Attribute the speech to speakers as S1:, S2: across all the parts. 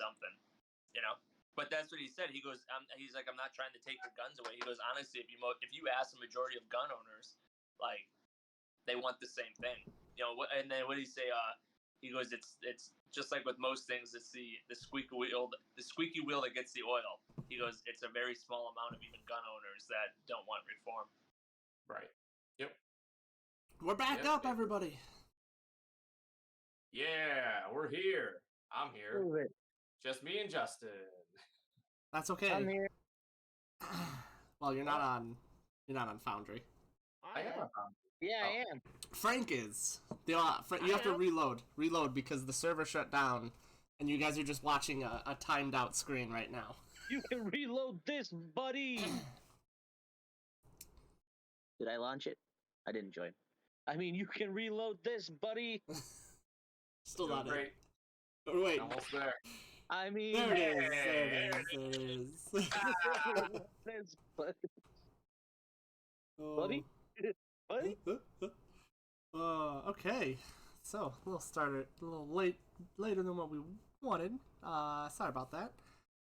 S1: something, you know. But that's what he said. He goes, he's like, I'm not trying to take your guns away. He goes, honestly, if you ask the majority of gun owners, like, they want the same thing, you know. And then what did he say? He goes, it's just like with most things, it's the squeaky wheel that gets the oil. He goes, it's a very small amount of even gun owners that don't want reform.
S2: Right. Yep.
S3: We're back up, everybody.
S2: Yeah, we're here. I'm here. Just me and Justin.
S3: That's okay.
S4: I'm here.
S3: Well, you're not on Foundry.
S2: I am on Foundry.
S4: Yeah, I am.
S3: Frank is. You have to reload because the server shut down, and you guys are just watching a timed out screen right now.
S4: You can reload this, buddy. Did I launch it? I didn't join. I mean, you can reload this, buddy.
S3: Still not
S2: great.
S3: Oh, wait.
S2: Almost there.
S4: I mean,
S3: there it is.
S4: Buddy? Buddy?
S3: Okay. So, we'll start it a little later than what we wanted. Sorry about that.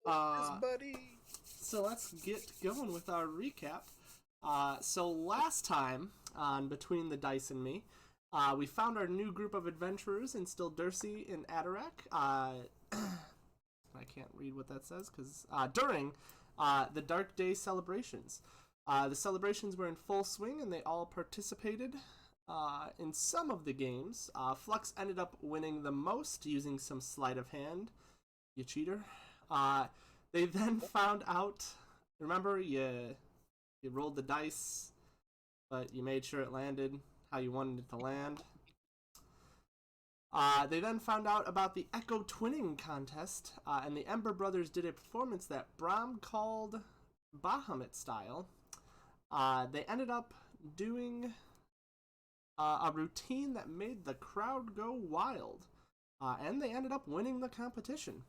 S5: Yes, buddy.
S3: So let's get going with our recap. So last time on Between the Dice and Me, we found our new group of adventurers in Stildersi in Atarak. I can't read what that says because during the Dark Day celebrations. The celebrations were in full swing and they all participated in some of the games. Flux ended up winning the most using some sleight of hand. You cheater. They then found out, remember, you rolled the dice, but you made sure it landed how you wanted it to land. They then found out about the Echo Twinning contest, and the Ember Brothers did a performance that Brom called Bahamut style. They ended up doing a routine that made the crowd go wild, and they ended up winning the competition.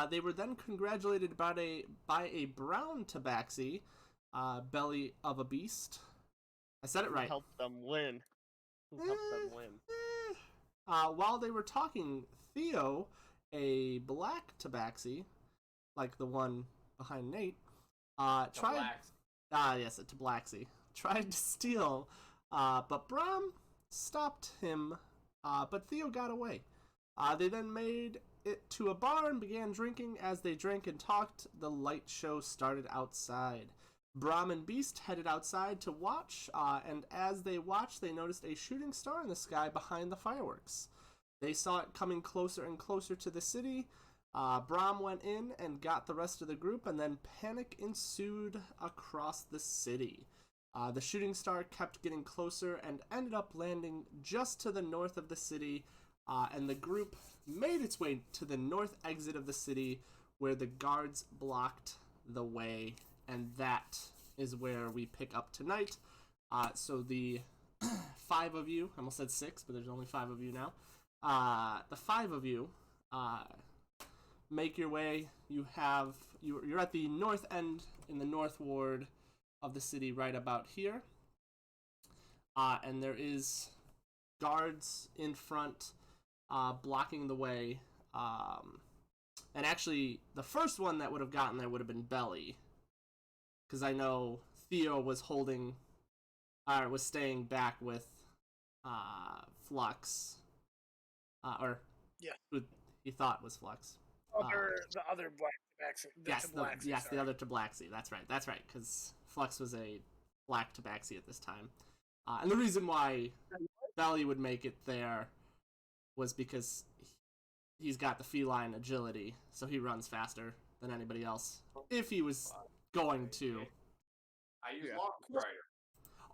S3: They were then congratulated by a brown tabaxi, Belly of a Beast. I said it right.
S5: Help them win.
S3: While they were talking, Theo, a black tabaxi, like the one behind Nate, tried. Yes, a tabaxi tried to steal, but Brom stopped him. But Theo got away. They then made it to a bar and began drinking. As they drank and talked, the light show started outside. Brom and Beast headed outside to watch, and as they watched, they noticed a shooting star in the sky behind the fireworks. They saw it coming closer and closer to the city. Brom went in and got the rest of the group, and then panic ensued across the city. The shooting star kept getting closer and ended up landing just to the north of the city, and the group made its way to the north exit of the city where the guards blocked the way, and that is where we pick up tonight. So the 5 of you, I almost said 6, but there's only 5 of you now. The 5 of you make your way. You're at the north end in the north ward of the city, right about here. And there is guards in front, blocking the way. And actually, the first one that would have gotten there would have been Belly, because I know Theo was staying back with Flux, or
S5: yeah,
S3: who he thought was Flux.
S5: The other black tabaxi.
S3: Yes, the other tabaxi. That's right, because Flux was a black tabaxi at this time. And the reason why Belly would make it there was because he's got the feline agility, so he runs faster than anybody else. If he was going to.
S2: I use Longstrider.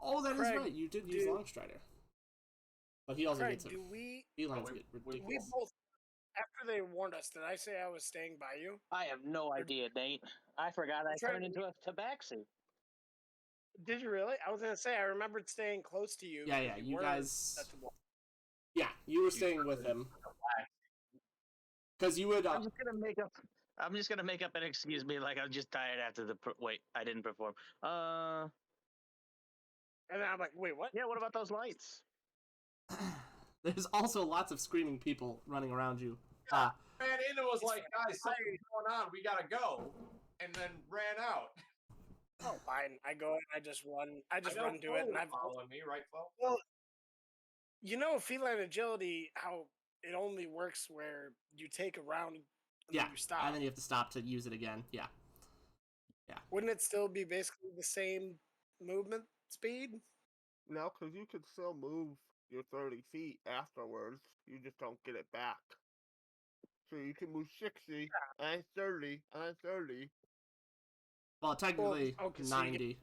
S3: Oh, that
S5: Craig,
S3: is right. You did use Longstrider. But he also gets a felines get ridiculous.
S5: We both, after they warned us, did I say I was staying by you?
S4: I have no idea, Nate. I forgot I turned into a tabaxi.
S5: Did you really? I was gonna say I remembered staying close to you.
S3: Yeah, you guys. Yeah, you were staying with him. Because you would.
S4: I'm just gonna make up an excuse. Me like I'm just tired after the. Wait, I didn't perform.
S5: And then I'm like, wait, what?
S4: Yeah, what about those lights?
S3: There's also lots of screaming people running around you.
S2: ran into us like, guys, something's going on. We gotta go, and then ran out.
S5: Oh, fine. I go and I just run. I just run to it, and I've
S2: following me, right, Flo?
S5: Well, you know, feline agility, how it only works where you take a round and then you stop.
S3: And then you have to stop to use it again. Yeah.
S5: Wouldn't it still be basically the same movement speed?
S6: No, because you could still move your 30 feet afterwards. You just don't get it back. So you can move 60, and 30, and 30.
S3: Well, technically,
S5: okay,
S3: 90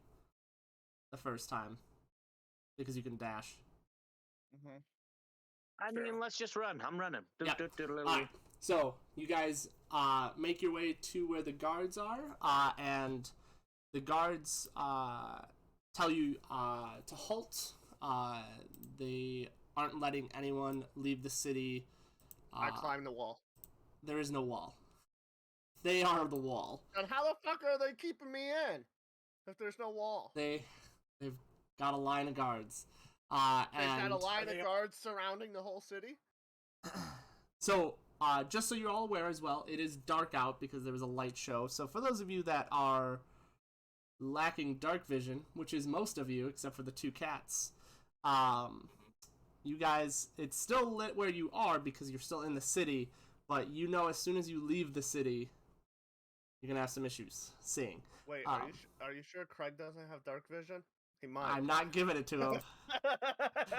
S3: the first time. Because you can dash.
S6: Mm-hmm.
S4: I mean, let's just run. I'm running.
S3: Yeah. Alright, so you guys make your way to where the guards are, and the guards tell you to halt. They aren't letting anyone leave the city.
S6: I climb the wall.
S3: There is no wall. They are the wall.
S6: And how the fuck are they keeping me in if there's no wall?
S3: They've got a line of guards.
S6: They've got a line of guards surrounding the whole city?
S3: So, just so you're all aware as well, it is dark out because there was a light show. So for those of you that are lacking dark vision, which is most of you except for the two cats, you guys, it's still lit where you are because you're still in the city, but you know as soon as you leave the city, you're gonna have some issues seeing.
S6: Wait, are you sure Craig doesn't have dark vision? He might.
S3: I'm not giving it to him.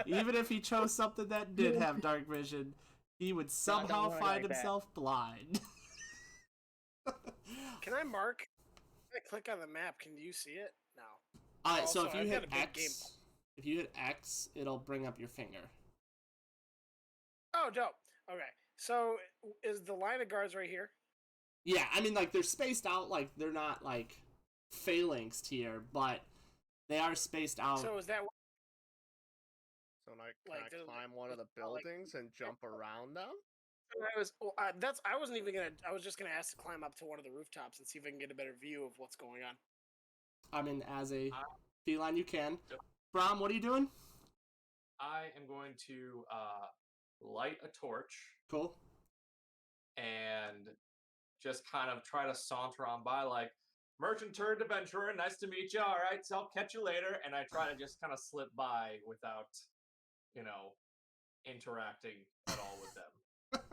S3: Even if he chose something that did have dark vision, he would somehow find himself blind.
S5: Can I mark? Can I click on the map? Can you see it? No.
S3: Alright, so if you hit X, it'll bring up your finger.
S5: Oh, dope. Okay. So is the line of guards right here?
S3: Yeah, I mean, like, they're spaced out, like, they're not, like, phalanxed here, but they are spaced out.
S5: So is that...
S6: So can I climb one of the buildings and jump around them?
S5: I wasn't even gonna... I was just gonna ask to climb up to one of the rooftops and see if I can get a better view of what's going on.
S3: I mean, as a feline, you can. Brom, what are you doing?
S2: I am going to light a torch.
S3: Cool.
S2: And just kind of try to saunter on by, like, merchant turned adventurer, nice to meet you. All right, so I'll catch you later. And I try to just kind of slip by without, interacting at all with them.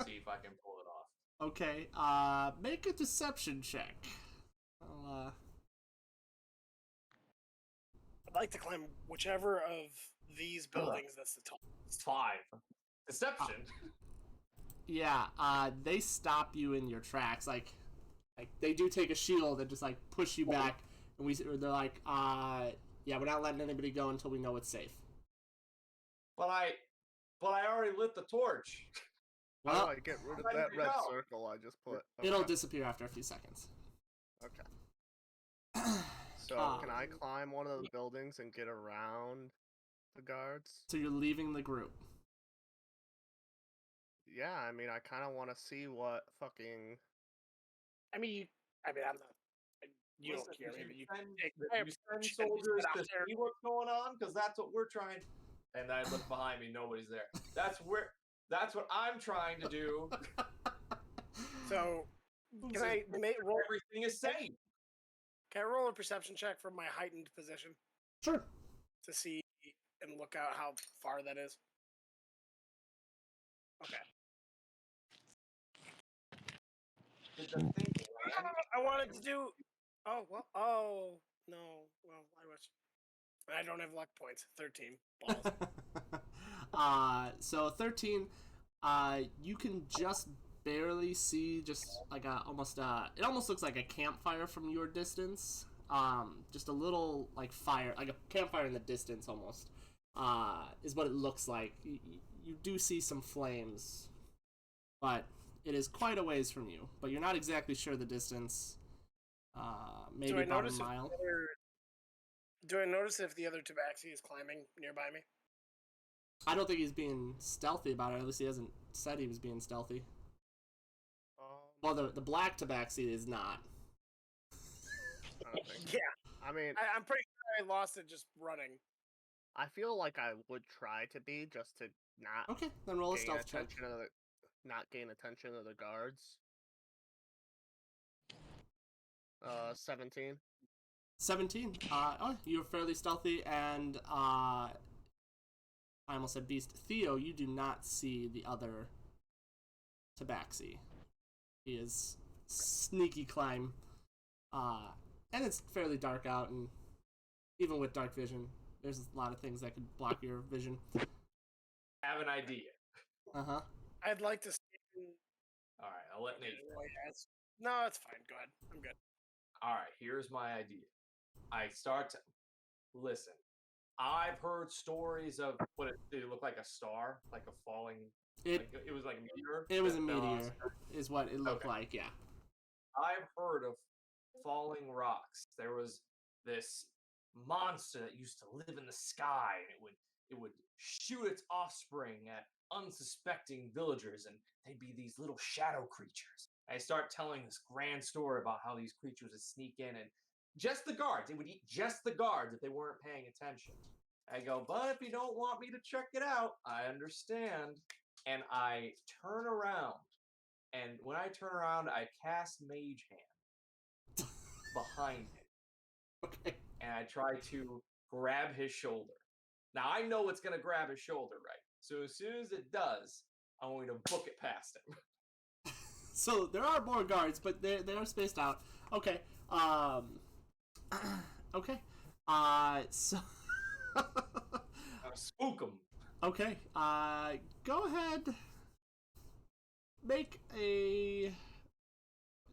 S2: See if I can pull it off.
S3: Okay, make a deception check.
S5: I'd like to climb whichever of these buildings that's the tallest.
S2: 5. Deception.
S3: Yeah, they stop you in your tracks. Like they do take a shield and just like push you back, and they're like, yeah, we're not letting anybody go until we know it's safe.
S2: But I already lit the torch.
S6: Well, how do I get rid of that red circle I just put? Okay.
S3: It'll disappear after a few seconds.
S6: Okay. So can I climb one of the buildings and get around the guards?
S3: So you're leaving the group.
S6: Yeah, I mean, I kind of want to see what fucking...
S5: I'm not... You don't care, maybe you
S2: send soldiers to see what's going on, because that's what we're trying. And I look behind me, nobody's there. That's what I'm trying to do.
S5: So, can I roll?
S2: Everything is safe.
S5: Can I roll a perception check from my heightened position?
S3: Sure.
S5: To see and look out how far that is. Okay. I wanted to do... Oh, well. Oh, no. Well, I don't have luck points. 13. Balls.
S3: So 13, you can just barely see just like it almost looks like a campfire from your distance. Just a little like fire, like a campfire in the distance almost, is what it looks like. You do see some flames, but it is quite a ways from you. But you're not exactly sure the distance. Maybe about a mile.
S5: Do I notice if the other tabaxi is climbing nearby me?
S3: I don't think he's being stealthy about it. At least he hasn't said he was being stealthy. Well, the black tabaxi is not.
S6: I don't think.
S5: Yeah.
S6: I mean,
S5: I'm pretty sure I lost it just running.
S6: I feel like I would try to be just to not.
S3: Okay, then roll a stealth check.
S6: not gain attention of the guards. 17.
S3: 17. Oh, you're fairly stealthy, and I almost said beast. Theo, you do not see the other Tabaxi. He is sneaky climb, and it's fairly dark out, and even with dark vision, there's a lot of things that could block your vision.
S2: Have an idea.
S5: I'd like to see.
S2: All right, I'll let Nate.
S5: No, it's fine. Go ahead. I'm good.
S2: All right, here's my idea. I start to listen. I've heard stories of what it looked like a star, like a falling. It was like a meteor.
S3: It was a meteor, is what it looked like. Yeah.
S2: I've heard of falling rocks. There was this monster that used to live in the sky, and it would shoot its offspring at unsuspecting villagers, and they'd be these little shadow creatures. I start telling this grand story about how these creatures would sneak in, and just the guards. It would eat just the guards if they weren't paying attention. I go, but if you don't want me to check it out, I understand. And I turn around, and when I turn around, I cast Mage Hand behind him.
S3: Okay.
S2: And I try to grab his shoulder. Now, I know it's going to grab his shoulder, right? So as soon as it does, I'm going to book it past him.
S3: So there are more guards, but they are spaced out. Okay. Okay. So.
S2: Spook him.
S3: Okay. Go ahead. Make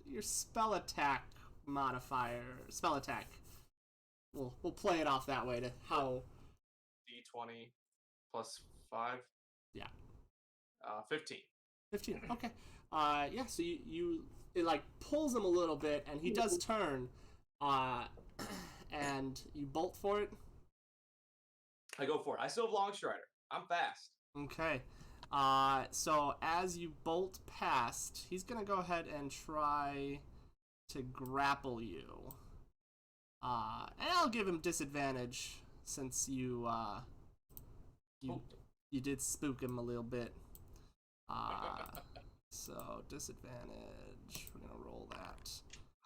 S3: your spell attack modifier. Spell attack. We'll play it off that way to how.
S2: D20 plus 5.
S3: Yeah.
S2: 15.
S3: 15. Okay. Yeah. So it like pulls him a little bit, and he does turn. And you bolt for it.
S2: I go for it. I still have Long Strider. I'm fast.
S3: Okay. So as you bolt past, he's gonna go ahead and try to grapple you. And I'll give him disadvantage since you did spook him a little bit. So disadvantage. We're gonna roll that.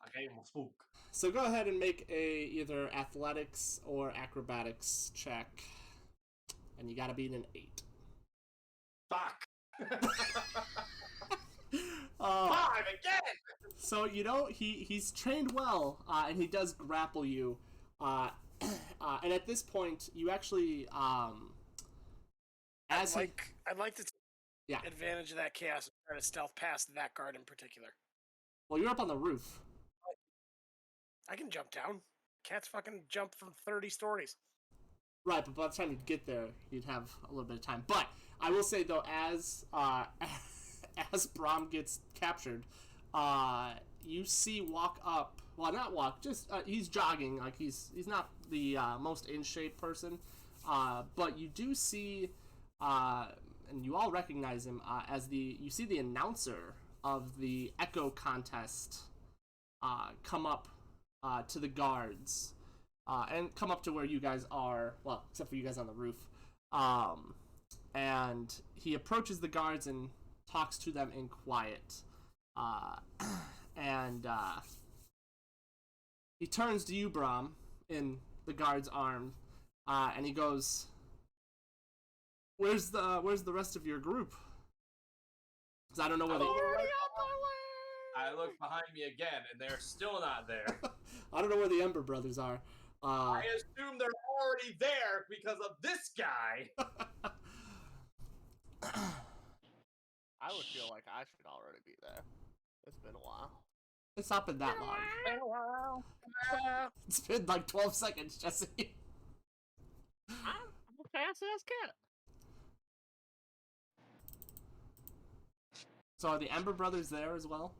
S2: I gave him a spook.
S3: So go ahead and make either athletics or acrobatics check. And you gotta beat an 8.
S2: Fuck!
S3: 5
S2: again!
S3: So, he's trained well, and he does grapple you. And at this point, you actually,
S5: I'd like to take advantage of that chaos and try to stealth past that guard in particular.
S3: Well, you're up on the roof.
S5: I can jump down. Cats fucking jump from 30 stories.
S3: Right, but by the time you get there, you'd have a little bit of time. But I will say though, as Brom gets captured, you see walk up. Well, not walk. Just he's jogging. Like he's not the most in shape person. But you do see, and you all recognize him as you see the announcer of the Echo contest come up to the guards. And come up to where you guys are, well, except for you guys on the roof. And he approaches the guards and talks to them in quiet. And he turns to you, Brom, in the guard's arm, and he goes, "Where's the rest of your group?" Because I don't know where they.
S2: I look behind me again, and they're still not there.
S3: I don't know where the Ember Brothers are.
S2: I assume they're already there because of this guy.
S6: I would feel like I should already be there. It's been a while.
S3: It's not been that long.
S5: It's been a while.
S3: It's been like 12 seconds, Jesse.
S6: I'm a fast-ass cat.
S3: So are the Ember Brothers there as well?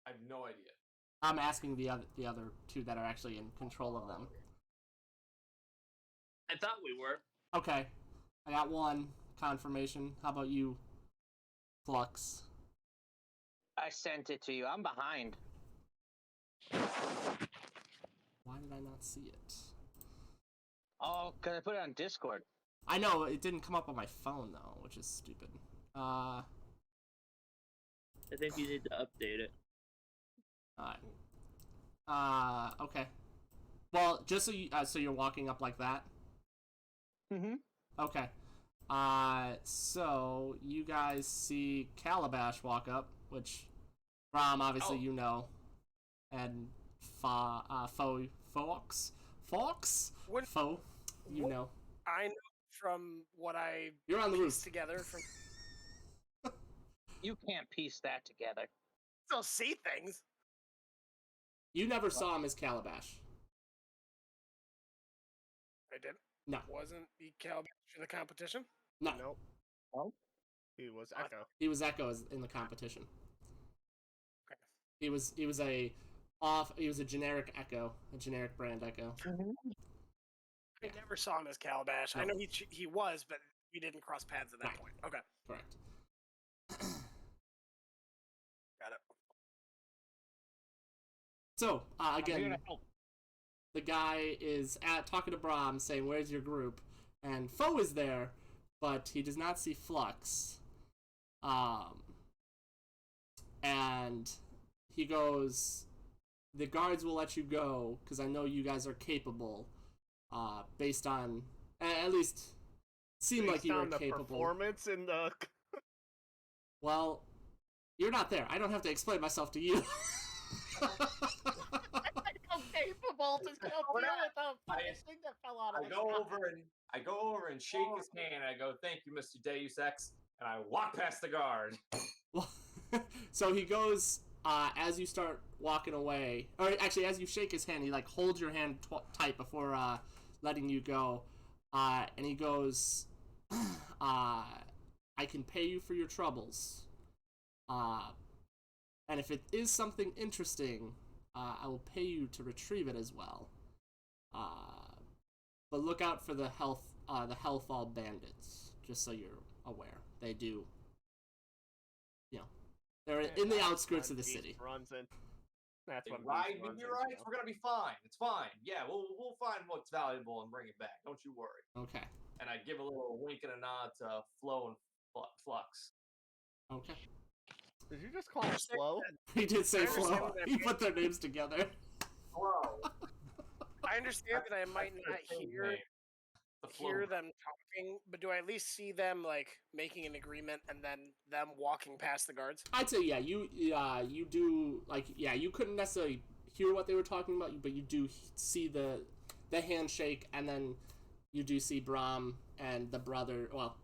S2: I have no idea.
S3: I'm asking the other two that are actually in control of them.
S1: I thought we were.
S3: Okay. I got one confirmation. How about you, Flux?
S4: I sent it to you. I'm behind.
S3: Why did I not see it?
S4: Oh, because I put it on Discord.
S3: I know, it didn't come up on my phone, though, which is stupid.
S4: I think you need to update it.
S3: Alright. Okay. Well, just so you're walking up like that?
S4: Mm-hmm.
S3: Okay. So you guys see Calabash walk up, which Brom obviously you know, and Fox, you know.
S5: I know from what I
S3: You're on the roof
S5: together from.
S4: You can't piece that together.
S5: Still see things.
S3: You never saw him as Calabash.
S5: I did.
S3: No.
S5: Wasn't he Calabash in the competition?
S3: No.
S6: Nope.
S4: Oh.
S6: He was Echo.
S3: He was Echo in the competition.
S5: Okay.
S3: He was a generic Echo, a generic brand Echo.
S5: I never saw him as Calabash.
S3: No.
S5: I know he was, but we didn't cross paths at that point. Okay.
S3: Correct.
S5: Got it.
S3: So, again, the guy is talking to Brom, saying, "Where's your group?" And Foe is there, but he does not see Flux. And he goes, "The guards will let you go, because I know you guys are capable, based on, at least, seemed like you were capable."
S6: Performance in the...
S3: Well, you're not there. I don't have to explain myself to you.
S6: I'm capable to deal with the thing that fell out of
S2: I go over and shake his hand. And I go, "Thank you, Mr. Deus Ex," and I walk past the guard.
S3: Well, so he goes, as you start walking away, or actually as you shake his hand, he like holds your hand tight before letting you go, and he goes, "I can pay you for your troubles, and if it is something interesting, I will pay you to retrieve it as well. But look out for the Hellfall bandits, just so you're aware. They do, they're in the outskirts of the city."
S6: Runs in. That's what
S2: Ride with your rights. We're gonna be fine. It's fine. Yeah, we'll find what's valuable and bring it back. Don't you worry.
S3: Okay.
S2: And I give a little wink and a nod to Flo and Flux.
S3: Okay.
S6: Did you just call him Flo?
S3: He did say
S5: I understand
S3: Flo.
S5: what that
S3: He
S5: means.
S3: put their names together.
S2: Flo.
S5: I understand that I might not hear
S2: Flo.
S5: them talking, but do I at least see them like making an agreement and then them walking past the guards?
S3: I'd say you do, like, you couldn't necessarily hear what they were talking about, but you do see the handshake, and then you do see Brom and the brother. Well,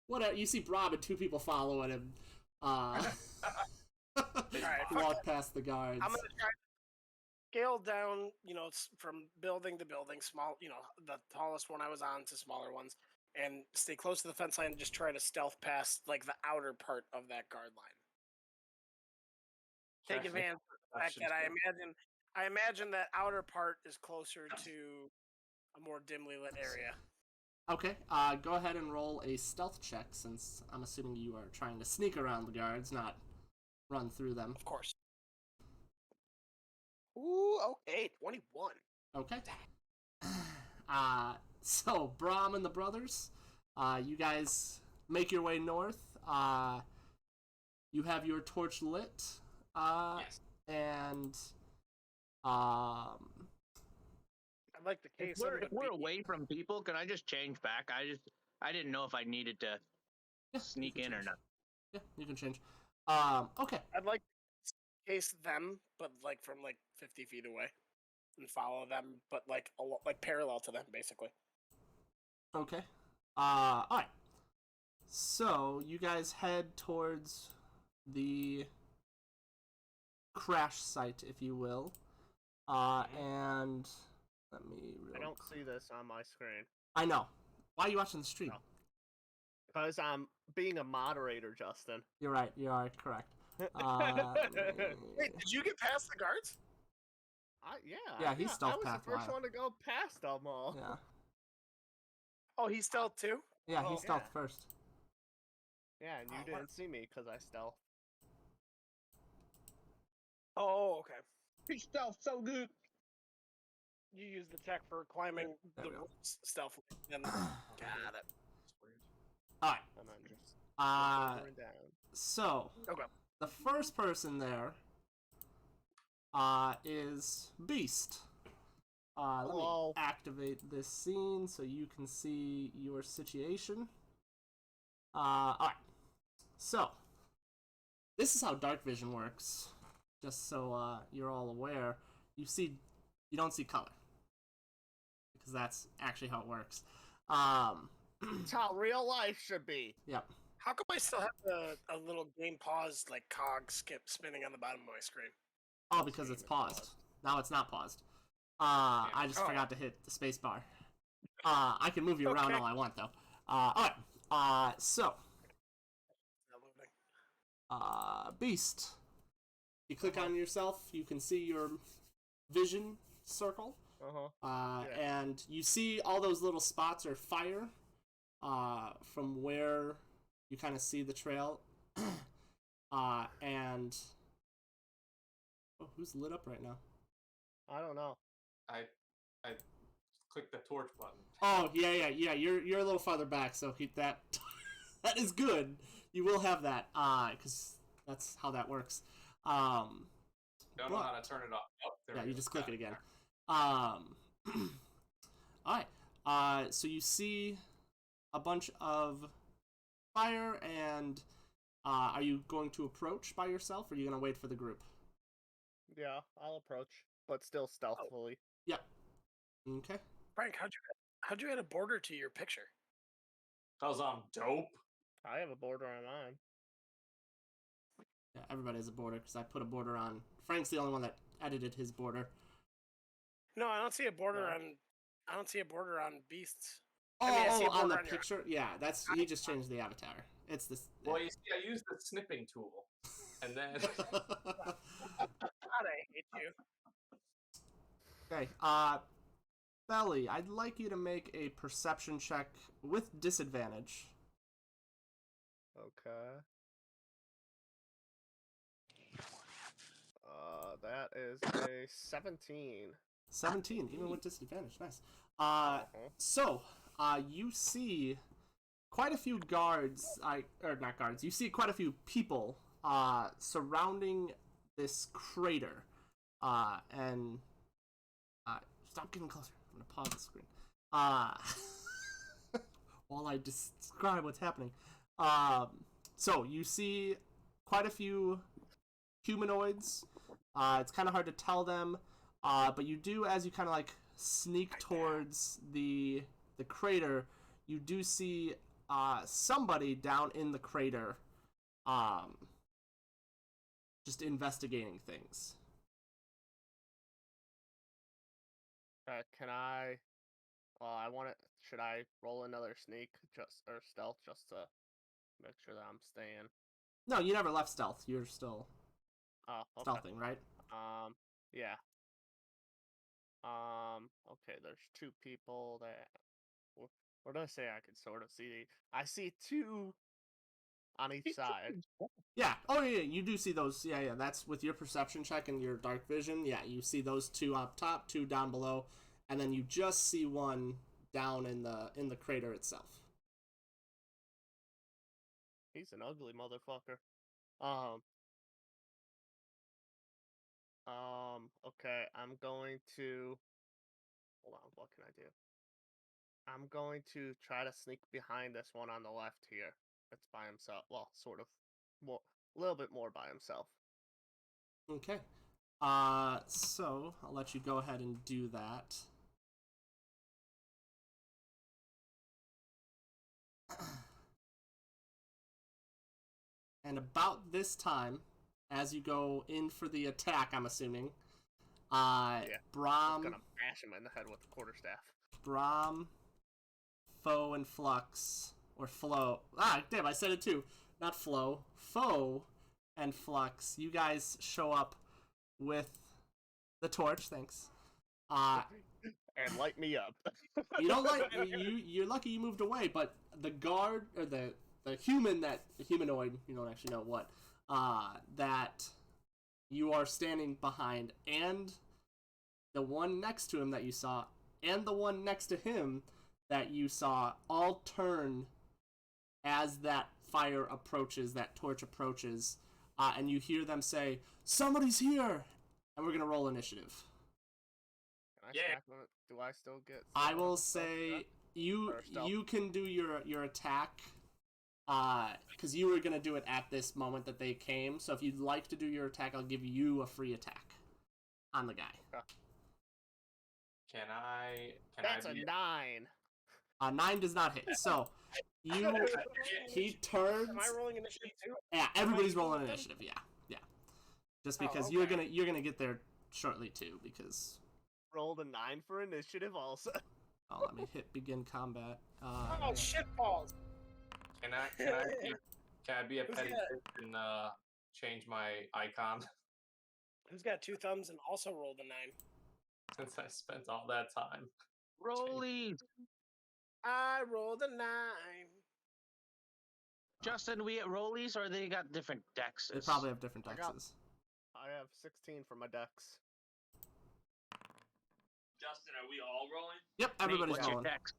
S3: whatever. You see Brom and two people following him.
S5: Alright,
S3: Walk past the guards.
S5: I'm gonna try to scale down, from building to building, small, the tallest one I was on to smaller ones, and stay close to the fence line and just try to stealth past like the outer part of that guard line. Take advantage of the fact that I imagine that outer part is closer to a more dimly lit area.
S3: Okay, go ahead and roll a stealth check, since I'm assuming you are trying to sneak around the guards, not run through them.
S5: Of course. Ooh, okay, 21.
S3: Okay. So Brom and the brothers, you guys make your way north. You have your torch lit.
S2: Yes.
S3: And
S5: I like the case.
S4: If we're away from people, can I just change back? I didn't know if I needed to sneak in or not.
S3: Yeah, you can change. Okay.
S5: I'd like to case them, but like from like 50 feet away, and follow them, but like parallel to them, basically.
S3: Okay. Alright. So, you guys head towards the crash site, if you will. And let me...
S6: I don't see this on my screen.
S3: I know. Why are you watching the stream?
S6: No. Because I'm being a moderator, Justin.
S3: You're right. You are correct.
S5: Wait, did you get past the guards?
S3: Yeah, he's stealth
S6: I was
S3: path
S6: the first
S3: wide.
S6: one to go past them all.
S3: Yeah.
S5: Oh, he's stealth too?
S3: Yeah,
S6: Oh,
S3: he stealth
S6: yeah.
S3: first.
S6: Yeah, and you didn't see me because I stealth.
S5: Oh, okay.
S4: He stealth so good.
S5: You use the tech for climbing
S3: There
S5: the
S3: we go.
S5: ropes stealthily. Then got it.
S3: Alright.
S6: And I'm just
S3: Uh,
S6: going down.
S3: so,
S5: Okay.
S3: the first person there is Beast. Let me activate this scene so you can see your situation. Alright. So, this is how dark vision works. Just so you're all aware. You don't see color. Because that's actually how it works.
S6: It's how real life should be.
S3: Yep.
S5: How come I still have a little game paused, like cog spinning on the bottom of my screen?
S3: Oh, because it's paused. Now it's not paused. I just forgot to hit the space bar. I can move you around all I want, though. Alright. So. Beast. You click on yourself, you can see your vision circle. And you see all those little spots are fire from where you kind of see the trail. And who's lit up right now?
S6: I don't know.
S2: I clicked the torch button.
S3: Oh yeah. You're a little farther back, so that that is good. You will have that, because that's how that works.
S2: Don't know how to turn it off. Oh,
S3: yeah, you just click it again. Alright. So you see a bunch of fire, and are you going to approach by yourself, or are you going to wait for the group?
S6: Yeah, I'll approach, but still stealthily.
S3: Yep. Okay.
S5: Frank, how'd you add a border to your picture?
S2: 'Cause I'm dope.
S6: I have a border on mine.
S3: Yeah, everybody has a border, because I put a border on. Frank's the only one that edited his border.
S5: No, I don't see a border on. I don't see a border on Beasts.
S3: Oh,
S5: I see a
S3: on the
S5: border on
S3: picture? Yeah, he just changed the avatar. It's this.
S2: Well, you see, I used the snipping tool, and then.
S5: God, I hate you.
S3: Okay, Belly, I'd like you to make a perception check with disadvantage.
S6: Okay. That is a 17.
S3: 17, even with disadvantage. Nice. So, you see quite a few guards, or not guards, you see quite a few people surrounding this crater. And stop getting closer. I'm gonna pause the screen. While I describe what's happening. So you see quite a few humanoids. It's kind of hard to tell them, but you do, as you kind of like sneak towards the crater, you do see somebody down in the crater, just investigating things.
S6: Can I? Well, I want to. Should I roll another sneak or stealth just to make sure that I'm staying?
S3: No, you never left stealth. You're still stealthing, right?
S6: Yeah. Okay, there's two people that. What did I say? I could sort of see. I see two on each side.
S3: Yeah. Oh, yeah. You do see those. Yeah. That's with your perception check and your dark vision. Yeah, you see those two up top, two down below, and then you just see one down in the crater itself.
S6: He's an ugly motherfucker. Okay, I'm going to... Hold on, what can I do? I'm going to try to sneak behind this one on the left here. It's by himself. Well, sort of. A little bit more by himself.
S3: Okay. So, I'll let you go ahead and do that. And about this time, as you go in for the attack, I'm assuming, Braum...
S6: I'm gonna bash him in the head with the quarterstaff.
S3: Braum, Foe, and Flux, or Flo... damn, I said it too. Not Flo. Foe and Flux. You guys show up with the torch, thanks.
S6: And light me up.
S3: You don't like... You're lucky you moved away, but the guard, or the humanoid, you don't actually know what, that you are standing behind, and the one next to him that you saw, and the one next to him that you saw, all turn as that fire approaches, that torch approaches, and you hear them say, "Somebody's here," and we're gonna roll initiative.
S6: Can I stack them? Do I still get?
S3: I will say you can do your attack, because you were gonna do it at this moment that they came. So if you'd like to do your attack, I'll give you a free attack on the guy.
S6: Okay.
S2: Can I?
S6: That's a 9.
S3: 9 does not hit. So he turns.
S5: Am I rolling initiative too?
S3: Yeah, everybody's rolling initiative. Yeah. Just because
S5: okay.
S3: you're gonna get there shortly too, because.
S6: Rolled a 9 for initiative also.
S3: Oh, let me hit begin combat.
S5: Oh shit balls!
S2: Can I be a petty bitch and change my icon?
S5: Who's got 2 thumbs and also rolled a 9?
S2: Since I spent all that time.
S4: Rollies.
S5: I rolled a 9.
S4: Justin, we at rollies, or they got different dexes?
S3: They probably have different
S6: I got-
S3: dexes.
S6: I have 16 for my dex.
S1: Justin, are we all rolling?
S3: Yep,
S4: Nate,
S3: everybody's
S4: what's your
S3: rolling.
S4: dex?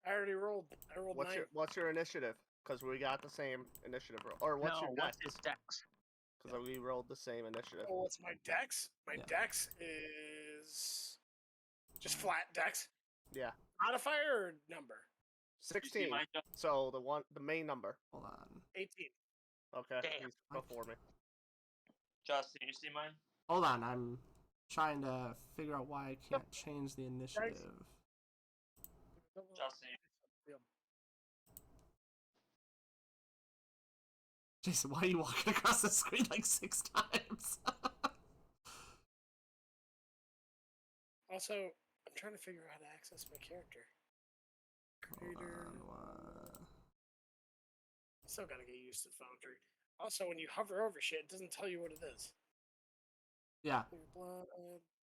S5: I already rolled. I rolled 9.
S6: What's your initiative? Because we got the same initiative roll. Or what's
S4: No,
S6: your
S4: what's
S6: dex?
S4: his dex?
S6: Because we rolled the same initiative.
S5: Oh, what's my dex? My
S3: Yeah.
S5: dex is just flat dex.
S6: Yeah,
S5: Modifier or number?
S1: You see
S6: 16.
S1: mine, Justin?
S6: So the main number.
S3: Hold on.
S5: 18.
S6: Okay,
S4: Damn.
S6: he's before me.
S1: Justin, you see mine?
S3: Hold on. I'm trying to figure out why I can't change the initiative.
S1: Justin,
S3: Jason, why are you walking across the screen like 6 times?
S5: Also, I'm trying to figure out how to access my character.
S3: Hold
S5: Creator.
S3: on,
S5: Still gotta get used to Foundry. Also, when you hover over shit, it doesn't tell you what it is.
S3: Yeah.
S5: Clear blood,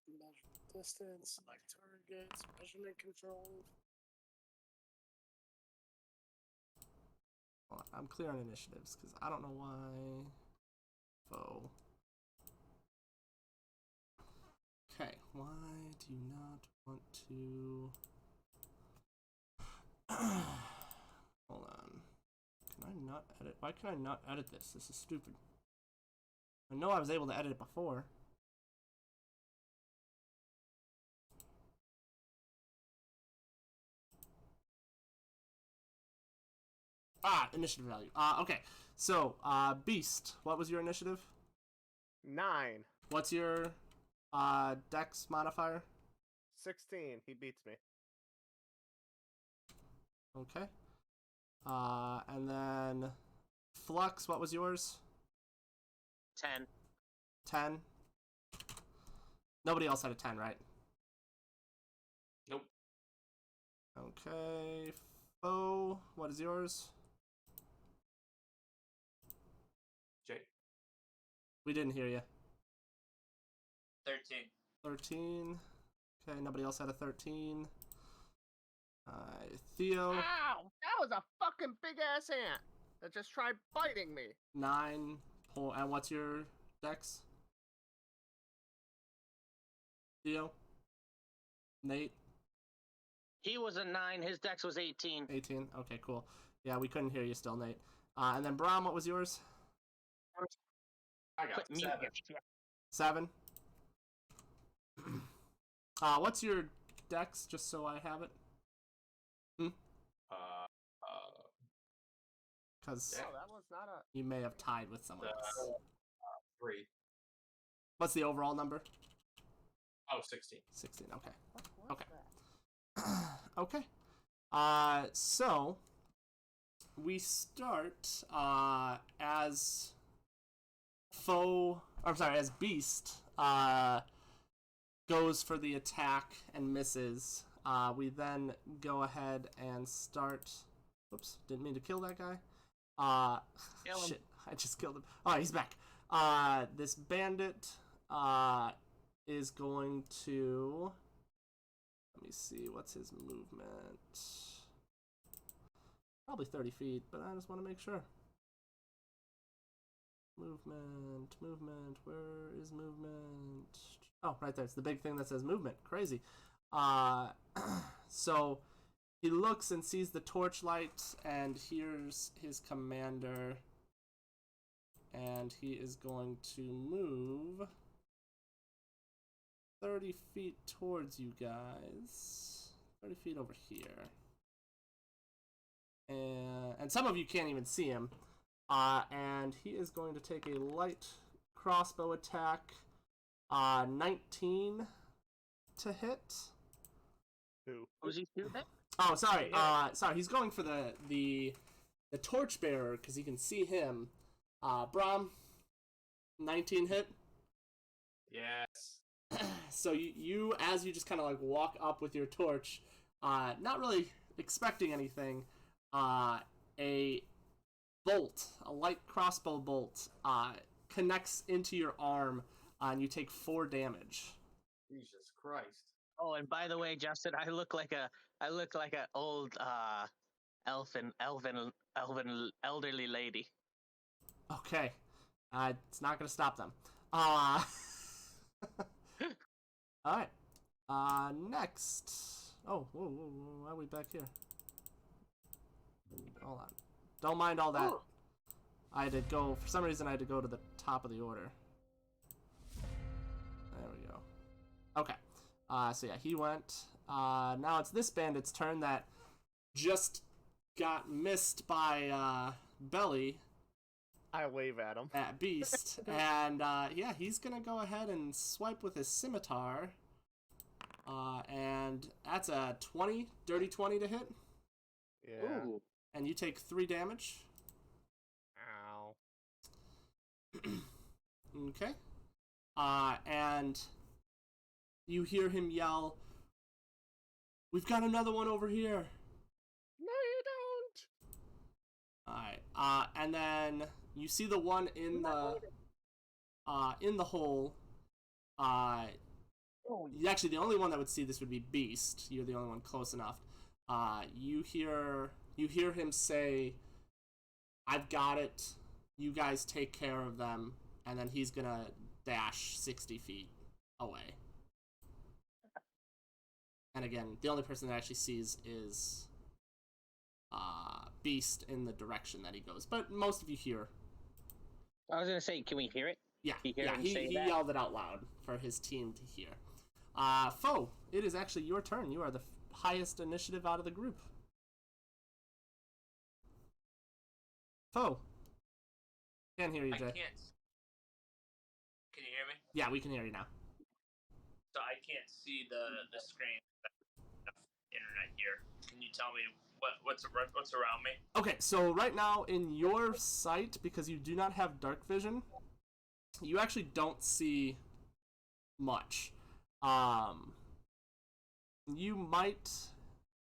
S5: measure distance, select targets, measurement control.
S3: Hold on. I'm clear on initiatives because I don't know why. Foe. Okay. Why do you not want to? Hold on. Can I not edit? Why can I not edit this? This is stupid. I know I was able to edit it before. Initiative value. Okay. So, Beast, what was your initiative?
S6: 9.
S3: What's your dex modifier?
S6: 16. He beats me.
S3: Okay. And then Flux, what was yours?
S4: 10.
S3: 10. Nobody else had a 10, right?
S2: Nope.
S3: Okay. Foe, what is yours?
S2: Jay.
S3: We didn't hear you.
S1: 13.
S3: 13. Okay, nobody else had a 13. Theo,
S6: Ow! That was a fucking big ass ant that just tried biting me.
S3: 9. And what's your dex? Theo? Nate?
S4: He was a 9. His dex was 18.
S3: 18. Okay, cool. Yeah, we couldn't hear you still, Nate. And then Braum, what was yours?
S2: I got
S4: Quit mute
S2: 7.
S4: your shit.
S3: 7. What's your dex, just so I have it? Because
S2: Yeah.
S6: Oh, that was not a.
S3: you may have tied with someone else.
S2: 3.
S3: What's the overall number?
S2: Oh, 16.
S3: 16, okay.
S6: What
S3: Okay.
S6: that?
S3: Okay. So we start as as Beast goes for the attack and misses. We then go ahead and start. Whoops, didn't mean to kill that guy.
S4: Kill him.
S3: Shit, I just killed him. Oh, he's back. This bandit is going to. Let me see, what's his movement? Probably 30 feet, but I just want to make sure. Movement, where is movement? Oh, right there, it's the big thing that says movement. Crazy. So he looks and sees the torchlight and hears his commander and he is going to move 30 feet towards you guys. 30 feet over here. And some of you can't even see him. And he is going to take a light crossbow attack. 19 to hit.
S6: Who?
S4: Who's he shooting at?
S3: Oh, sorry. Sorry. He's going for the torchbearer because he can see him. Brahm, 19 hit.
S2: Yes.
S3: So you as you just kind of like walk up with your torch, not really expecting anything, a bolt, a light crossbow bolt, connects into your arm, and you take 4 damage.
S2: Jesus Christ.
S4: Oh, and by the way, Justin, I look like a old elderly lady.
S3: Okay, it's not gonna stop them. All right. Next. Oh, whoa, why are we back here? Hold on. Don't mind all that. I had to go, for some reason I had to go to the top of the order. There we go. Okay. So yeah, he went. Now it's this bandit's turn that just got missed by Belly.
S6: I wave at him.
S3: At Beast. And yeah, he's gonna go ahead and swipe with his scimitar. And that's a 20, dirty 20 to hit.
S6: Yeah.
S4: Ooh.
S3: And you take 3 damage.
S6: Ow.
S3: Okay. And you hear him yell, "We've got another one over here."
S6: No, you don't.
S3: Alright. And then you see the one in the hole. Actually, the only one that would see this would be Beast. You're the only one close enough. You hear him say, "I've got it. You guys take care of them." And then he's gonna dash 60 feet away. And again, the only person that actually sees is Beast in the direction that he goes. But most of you hear.
S4: I was gonna say, can we hear it?
S3: Yeah,
S4: You hear him
S3: he
S4: say that?
S3: yelled it out loud for his team to hear. Foe, it is actually your turn. You are the highest initiative out of the group. Foe. Can't hear you, Jay.
S1: I can't. Can you hear me?
S3: Yeah, we can hear you now.
S1: So I can't see the screen. Internet here. Can you tell me what's around me?
S3: Okay, so right now in your sight, because you do not have dark vision, you actually don't see much. You might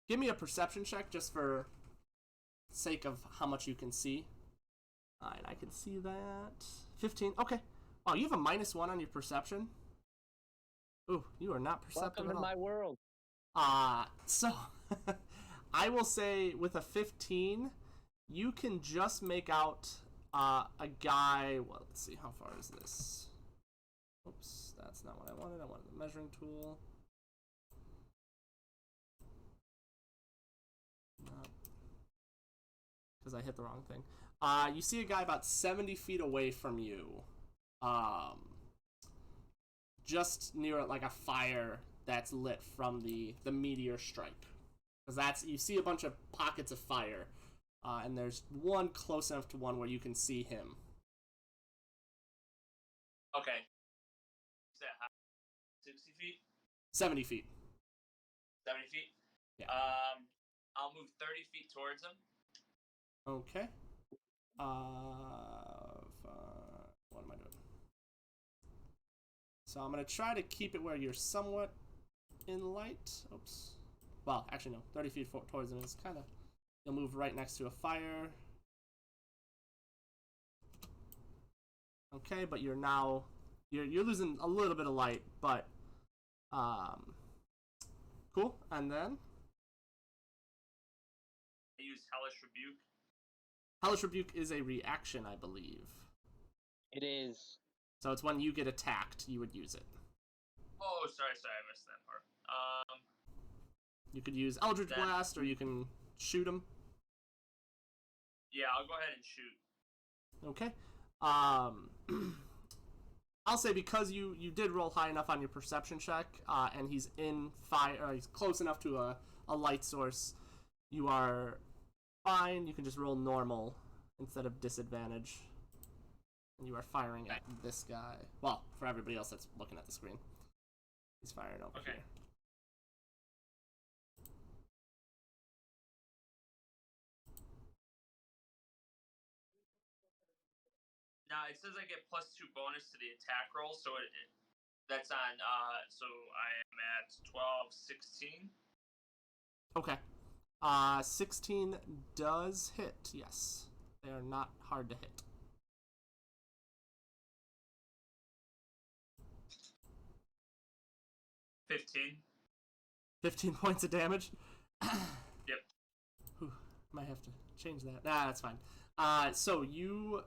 S3: give me a perception check just for sake of how much you can see. Alright, I can see that. 15. Okay. Oh, you have a -1 on your perception. Ooh, you are not perceptive
S4: Welcome
S3: at
S4: to
S3: all.
S4: my world.
S3: So I will say with a 15, you can just make out a guy. Well, let's see, how far is this? Oops, that's not what I wanted. I wanted the measuring tool. Because I hit the wrong thing. You see a guy about 70 feet away from you. Just near like a fire that's lit from the meteor strike. Because that's, you see a bunch of pockets of fire. And there's one close enough to one where you can see him.
S1: Okay. Is that high? 60 feet?
S3: 70 feet.
S1: 70 feet?
S3: Yeah.
S1: I'll move 30 feet towards him.
S3: Okay. What am I doing? So I'm going to try to keep it where you're somewhat in light. Oops. Well, actually, no. 30 feet towards him is kind of... You'll move right next to a fire. Okay, but you're now... You're losing a little bit of light, but... Cool. And then...
S1: I use Hellish Rebuke.
S3: Hellish Rebuke is a reaction, I believe.
S4: It is.
S3: So it's when you get attacked, you would use it.
S1: Oh, sorry, I missed that part.
S3: You could use Eldritch Blast, or you can shoot him.
S1: Yeah, I'll go ahead and shoot.
S3: Okay. I'll say because you did roll high enough on your perception check, and he's in fire, or he's close enough to a light source, you are fine. You can just roll normal instead of disadvantage. And you are firing at this guy. Well, for everybody else that's looking at the screen, he's firing over here.
S1: Now it says I get +2 bonus to the attack roll, so that's on. So I am at 12, 16.
S3: Okay. 16 does hit. Yes, they are not hard to hit.
S1: $15.
S3: 15 points of damage.
S1: Yep.
S3: Whew, might have to change that. Nah, that's fine. So you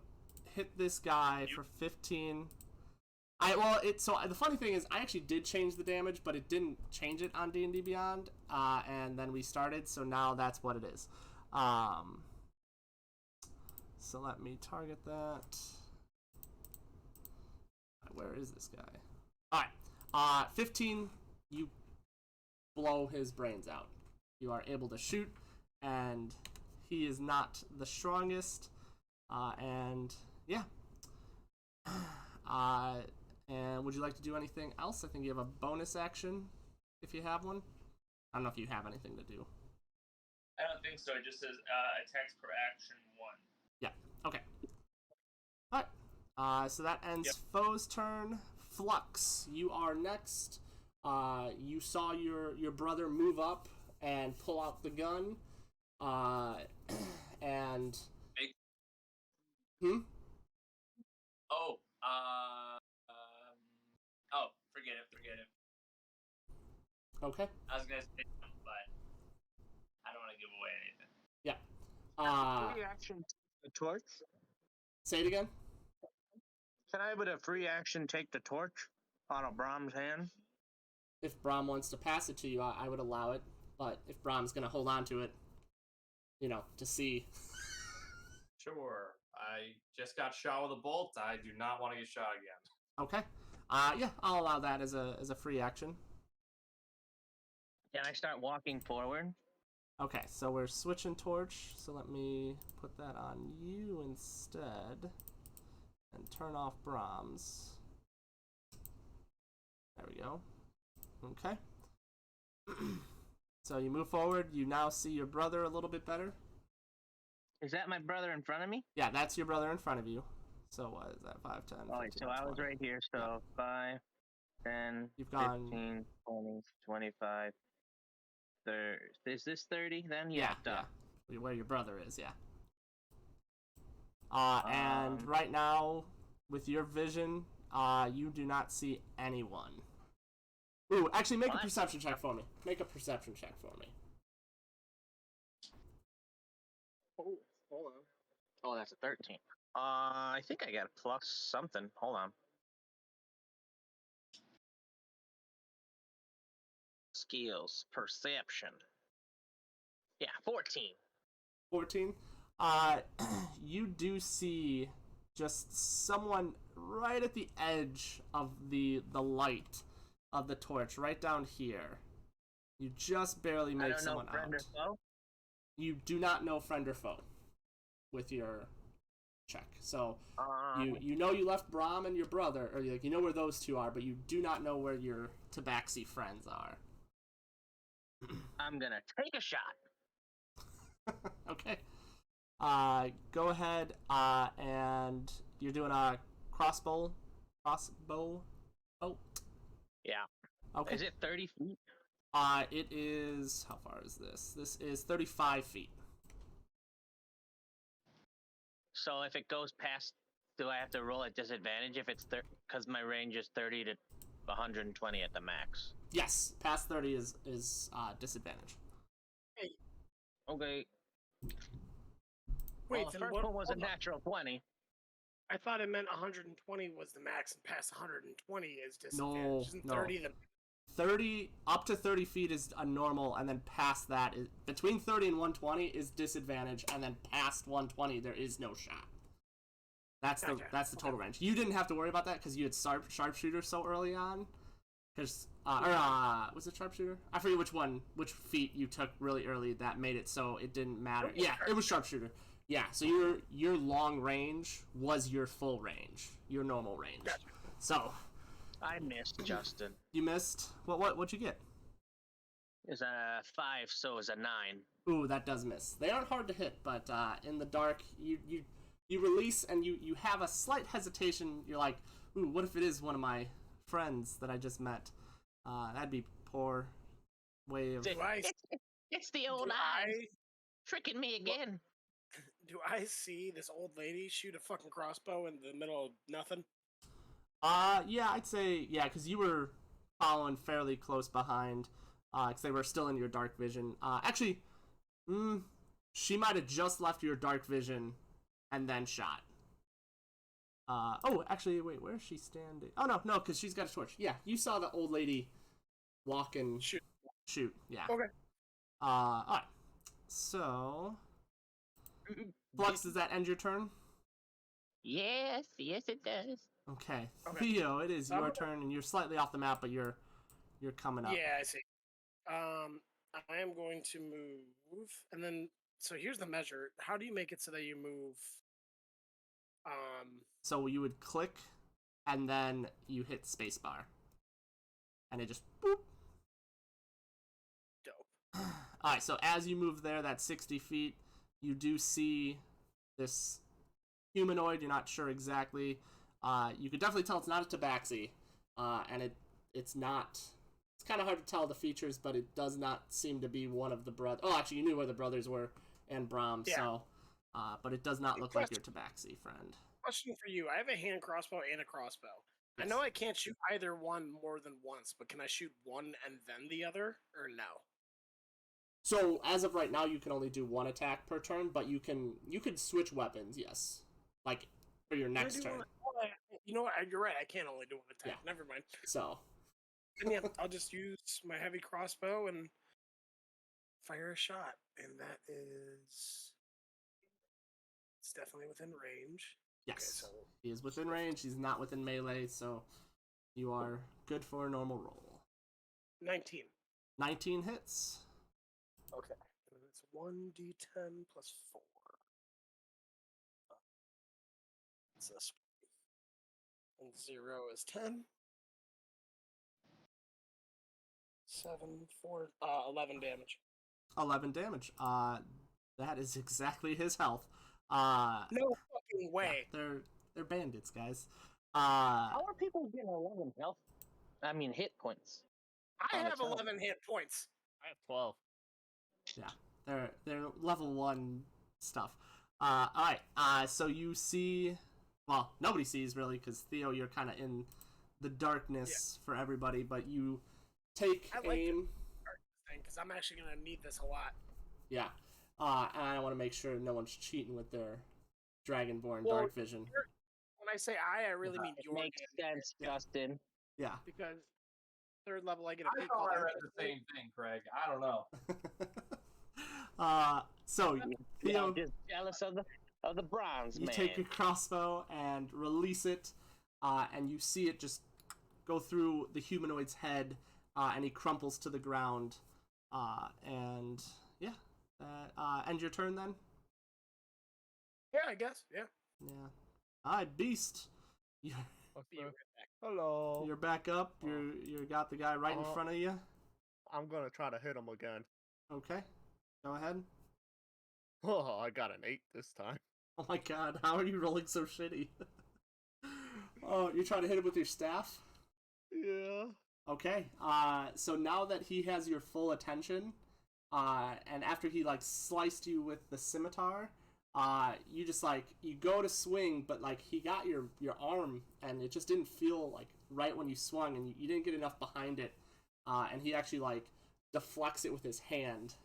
S3: hit this guy for 15. So the funny thing is, I actually did change the damage, but it didn't change it on D&D Beyond, and then we started, so now that's what it is. So let me target that. Where is this guy? Alright, 15, you blow his brains out. You are able to shoot, and he is not the strongest, and yeah. And would you like to do anything else? I think you have a bonus action, if you have one. I don't know if you have anything to do.
S1: I don't think so. It just says attacks per action 1.
S3: Yeah, okay. Alright, so that ends Foe's turn. Flux, you are next. You saw your brother move up and pull out the gun. And...
S1: Forget it.
S3: Okay.
S1: I was gonna say something, but I don't want to give away anything.
S3: Yeah.
S4: Free action take the torch?
S3: Say it again?
S4: Can I, with a free action, take the torch out of Brahm's hand?
S3: If Brahm wants to pass it to you, I would allow it. But if Brahm's gonna hold on to it, to see.
S2: Sure. I just got shot with a bolt. I do not want to get shot again.
S3: Okay. Yeah, I'll allow that as a free action.
S4: Can I start walking forward?
S3: Okay, so we're switching torch. So let me put that on you instead, and turn off Brahms. There we go. Okay. So you move forward. You now see your brother a little bit better.
S4: Is that my brother in front of me?
S3: Yeah, that's your brother in front of you. So what is that? 5, 10, 15,
S4: Oh, so I was
S3: 20.
S4: right here. So 5, 10,
S3: You've gone
S4: 15, 20, 25, 30. Is this 30 then?
S3: Yeah. Where your brother is, yeah. And right now, with your vision, you do not see anyone. Ooh, actually, make a perception check for me.
S4: Oh, hold on. Oh, that's a 13. I think I got a plus something. Hold on. Skills, perception. Yeah, 14.
S3: 14. You do see just someone right at the edge of the light of the torch, right down here. You just barely make someone out.
S4: I don't know friend or foe?
S3: You do not know friend or foe with your check. So you know you left Brahm and your brother, or you know where those two are, but you do not know where your Tabaxi friends are.
S4: I'm gonna take a shot.
S3: Okay. Go ahead, and you're doing a crossbow. Oh.
S4: Yeah.
S3: Okay.
S4: Is it 30 feet?
S3: It is. How far is this? This is 35 feet.
S4: So if it goes past, do I have to roll at disadvantage if it's because my range is 30 to 120 at the max?
S3: Yes, past 30 is disadvantage.
S5: Hey.
S4: Okay.
S5: Wait,
S4: well, the first one was a natural 20.
S5: I thought it meant 120 was the max, and past 120 is disadvantage. Isn't 30 the
S3: 30 up to 30 feet is a normal, and then past that is between 30 and 120 is disadvantage, and then past 120 there is no shot. That's the
S5: Gotcha.
S3: that's the total range. You didn't have to worry about that because you had sharpshooter so early on. Because was it sharpshooter? I forget which feat you took really early that made it so it didn't matter. Yeah, it was sharpshooter. Yeah, so your long range was your full range, your normal range.
S5: Gotcha.
S3: So
S4: I missed Justin.
S3: you missed. What'd you get?
S4: It's a 5, so it's a 9.
S3: Ooh, that does miss. They aren't hard to hit, but in the dark, you release and you have a slight hesitation. You're like, ooh, what if it is one of my friends that I just met? That'd be poor way of.
S4: It's the old eye tricking me again.
S5: Do I see this old lady shoot a fucking crossbow in the middle of nothing?
S3: Yeah, I'd say yeah, because you were following fairly close behind, because they were still in your dark vision. Actually, she might have just left your dark vision, and then shot. Oh, actually, wait, where is she standing? Oh no, because she's got a torch. Yeah, you saw the old lady walk and shoot. Yeah.
S5: Okay.
S3: All right. So, Flux, does that end your turn?
S4: Yes, it does.
S3: Okay. Theo, it is your turn, and you're slightly off the map, but you're coming up.
S5: Yeah, I see. I am going to move, and then so here's the measure. How do you make it so that you move?
S3: So you would click, and then you hit spacebar, and it just boop.
S5: Dope.
S3: All right. So as you move there, that 60 feet, you do see this humanoid. You're not sure exactly. You could definitely tell it's not a tabaxi, and it's not. It's kind of hard to tell the features, but it does not seem to be one of the brothers. Oh, actually, you knew where the brothers were and Brahm,
S5: Yeah.
S3: so. But it does not look like your tabaxi friend.
S5: Question for you. I have a hand crossbow and a crossbow.
S3: Yes.
S5: I know I can't shoot either one more than once, but can I shoot one and then the other, or no?
S3: So as of right now, you can only do one attack per turn, but you could switch weapons. Yes, like for your next turn.
S5: You know what? You're right. I can't only do one attack.
S3: Yeah.
S5: Never mind.
S3: So.
S5: And yeah, I'll just use my heavy crossbow and fire a shot, and that is. It's definitely within range.
S3: Yes,
S5: Okay, so
S3: he is within range. He's not within melee, so you are good for a normal roll.
S5: 19.
S3: 19 hits.
S5: Okay. And it's 1d10 plus 4. What's this? And 0 is 10. 7, 4, 11 damage.
S3: 11 damage. That is exactly his health.
S5: No fucking way.
S3: Yeah, they're bandits, guys.
S4: How are people getting 11 health? I mean, hit points.
S5: I have 11 hit points.
S6: I have 12.
S3: Yeah, they're level 1 stuff. All right. So you see, well, nobody sees really because Theo, you're kind of in the darkness for everybody, but you take aim.
S5: Because I'm actually gonna need this a lot.
S3: Yeah. And I want to make sure no one's cheating with their Dragonborn dark vision.
S5: When I say I really mean your
S4: Makes sense, Justin.
S3: Yeah.
S5: Because third level, I get a
S2: I
S5: big
S2: thought I
S5: call.
S2: read the same thing, Craig. I don't know.
S3: So Theo,
S4: I'm just jealous of the bronze
S3: you
S4: man.
S3: take your crossbow and release it, and you see it just go through the humanoid's head, and he crumples to the ground, and yeah. End your turn then?
S5: Yeah, I guess. Yeah.
S3: Yeah. Alright, Beast. You're
S5: Be right back.
S6: Hello.
S3: back up. You got the guy right in front of you.
S6: I'm gonna try to hit him again.
S3: Okay. Go ahead.
S6: Oh, I got an 8 this time.
S3: Oh my god, how are you rolling so shitty? Oh, you're trying to hit him with your staff?
S6: Yeah.
S3: Okay. So now that he has your full attention, and after he like sliced you with the scimitar, you just like you go to swing, but like he got your arm, and it just didn't feel like right when you swung, and you didn't get enough behind it, and he actually like deflects it with his hand,